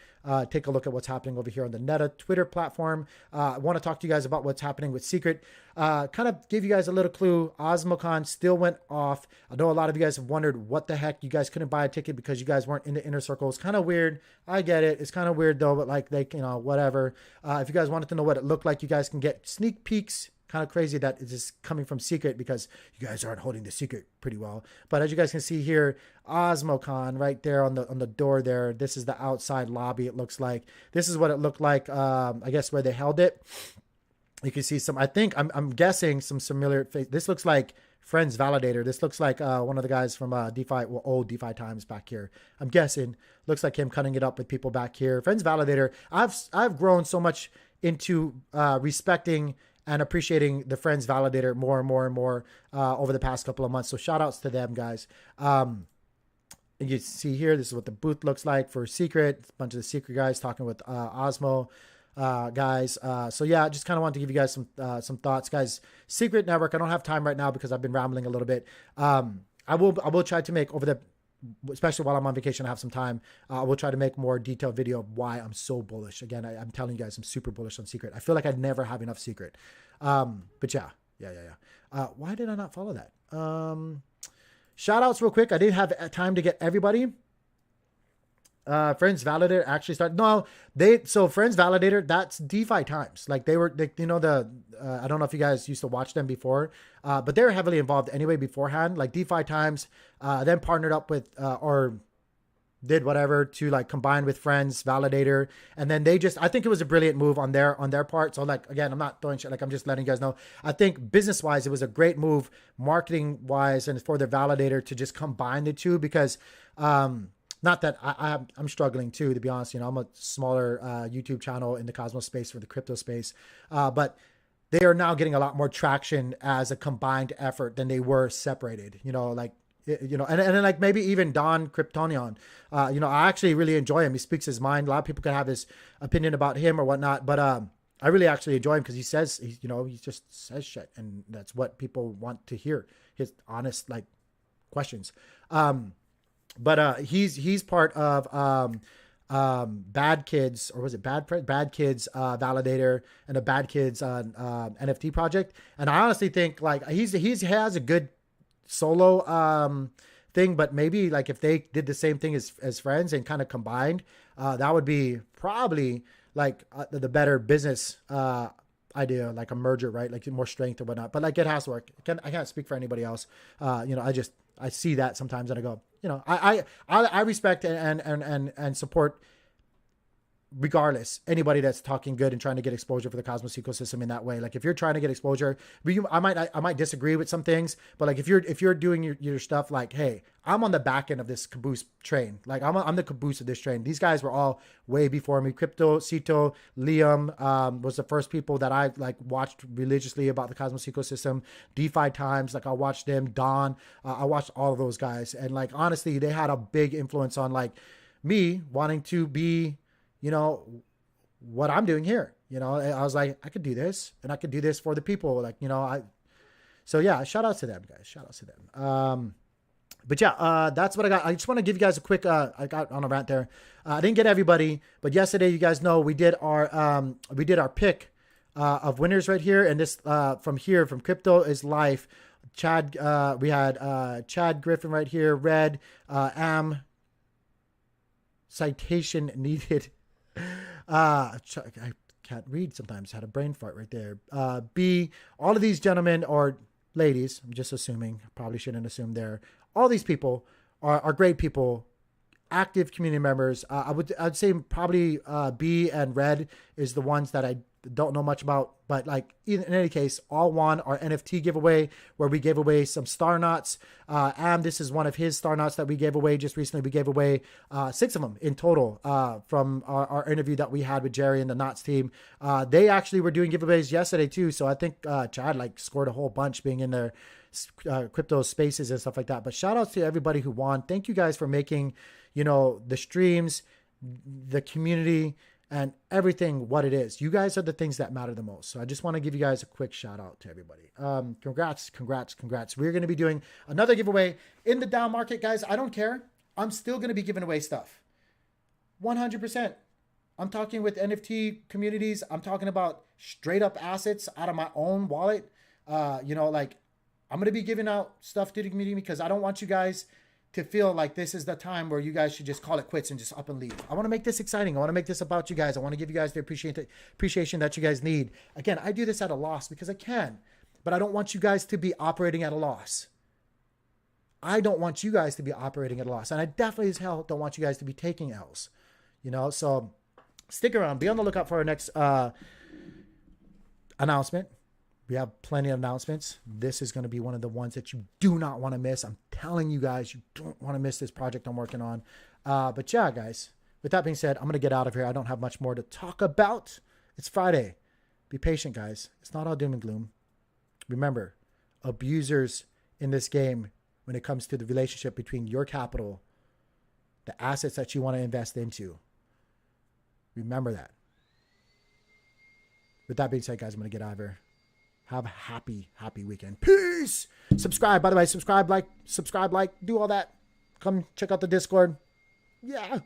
Speaker 1: take a look at what's happening over here on the Neta Twitter platform. I want to talk to you guys about what's happening with Secret. Kind of give you guys a little clue. OsmoCon still went off. I know a lot of you guys have wondered what the heck. You guys couldn't buy a ticket because you guys weren't in the inner circle. It's kind of weird. I get it. It's kind of weird though, but like they, whatever. If you guys wanted to know what it looked like, you guys can get sneak peeks. Kind of crazy that it's just coming from Secret because you guys aren't holding the secret pretty well. But as you guys can see here, OsmoCon right there on the door there. This is the outside lobby. It looks like this is what it looked like. I guess where they held it. You can see some. I think I'm guessing some familiar face. This looks like Friends Validator. This looks like one of the guys from DeFi, well, old DeFi times back here. I'm guessing. Looks like him cutting it up with people back here. Friends Validator. I've grown so much into respecting and appreciating the Friends Validator more and more and more over the past couple of months. So shout outs to them, guys. You see here, this is what the booth looks like for Secret. A bunch of the Secret guys talking with Osmo guys. So yeah, just kind of wanted to give you guys some thoughts, guys. Secret Network, I don't have time right now because I've been rambling a little bit. I will try to make especially while I'm on vacation, I have some time. I will try to make more detailed video of why I'm so bullish. Again, I'm telling you guys, I'm super bullish on Secret. I feel like I never have enough Secret. But yeah. Why did I not follow that? Shout outs real quick. I didn't have time to get everybody. Friends Validator actually started. So Friends Validator, that's DeFi times. Like I don't know if you guys used to watch them before, but they were heavily involved anyway beforehand. Like DeFi times, then partnered up with or did whatever to like combine with Friends Validator, and then I think it was a brilliant move on their part. So like again, I'm not throwing shit. Like I'm just letting you guys know. I think business wise, it was a great move, marketing wise, and for the Validator to just combine the two because. Not that I'm struggling too, to be honest. I'm a smaller YouTube channel in the Cosmos space for the crypto space, but they are now getting a lot more traction as a combined effort than they were separated. And then like maybe even Don Kryptonian. I actually really enjoy him. He speaks his mind. A lot of people can have his opinion about him or whatnot, but I really actually enjoy him because he says he just says shit, and that's what people want to hear. His honest like questions. But he's part of Bad Kids, or was it Bad Kids Validator and a Bad Kids NFT project. And I honestly think like he has a good solo thing, but maybe like if they did the same thing as Friends and kind of combined, that would be probably like the better business idea, like a merger, right? Like more strength or whatnot. But like it has to work. I can't speak for anybody else. I see that sometimes and I go, I respect and support regardless anybody that's talking good and trying to get exposure for the Cosmos ecosystem in that way. Like if you're trying to get exposure, I might disagree with some things, but like if you're doing your stuff, like, hey, I'm on the back end of this caboose train. Like I'm the caboose of this train. These guys were all way before me. Crypto, Cito, Liam was the first people that I like watched religiously about the Cosmos ecosystem. DeFi times, like I watched them. Don, I watched all of those guys, and like honestly, they had a big influence on like me wanting to be, what I'm doing here. I was like, I could do this, and I could do this for the people. Like, so yeah, shout out to them, guys. Shout out to them. But yeah, that's what I got. I just want to give you guys a quick, I got on a rant there. I didn't get everybody, but yesterday, you guys know we did our pick of winners right here. And this from Crypto is Life. Chad, we had Chad Griffin right here. Red, citation needed. I can't read sometimes. Had a brain fart right there. B, all of these gentlemen or ladies, I'm just assuming, probably shouldn't assume there. All these people are great people, active community members. I'd say probably B and Red is the ones that don't know much about, but like in any case, all won our NFT giveaway where we gave away some star knots. And this is one of his star knots that we gave away just recently. We gave away 6 of them in total from our interview that we had with Jerry and the Knots team. They actually were doing giveaways yesterday too. So I think Chad like scored a whole bunch being in their crypto spaces and stuff like that. But shout outs to everybody who won. Thank you guys for making, the streams, the community, and everything what it is. You guys are the things that matter the most. So I just want to give you guys a quick shout out to everybody. Congrats. We're going to be doing another giveaway in the down market, guys. I don't care. I'm still going to be giving away stuff. 100%. I'm talking with NFT communities. I'm talking about straight up assets out of my own wallet. Like I'm going to be giving out stuff to the community because I don't want you guys to feel like this is the time where you guys should just call it quits and just up and leave. I want to make this exciting. I want to make this about you guys. I want to give you guys the appreciation that you guys need. Again, I do this at a loss because I can, but I don't want you guys to be operating at a loss. I don't want you guys to be operating at a loss. And I definitely as hell don't want you guys to be taking L's, so stick around. Be on the lookout for our next announcement. We have plenty of announcements. This is going to be one of the ones that you do not want to miss. I'm telling you guys, you don't want to miss this project I'm working on. But yeah, guys, with that being said, I'm going to get out of here. I don't have much more to talk about. It's Friday. Be patient, guys. It's not all doom and gloom. Remember, abusers in this game, when it comes to the relationship between your capital, the assets that you want to invest into, remember that. With that being said, guys, I'm going to get out of here. Have a happy weekend. Peace. Subscribe, by the way. Subscribe, like, do all that. Come check out the Discord. Yeah.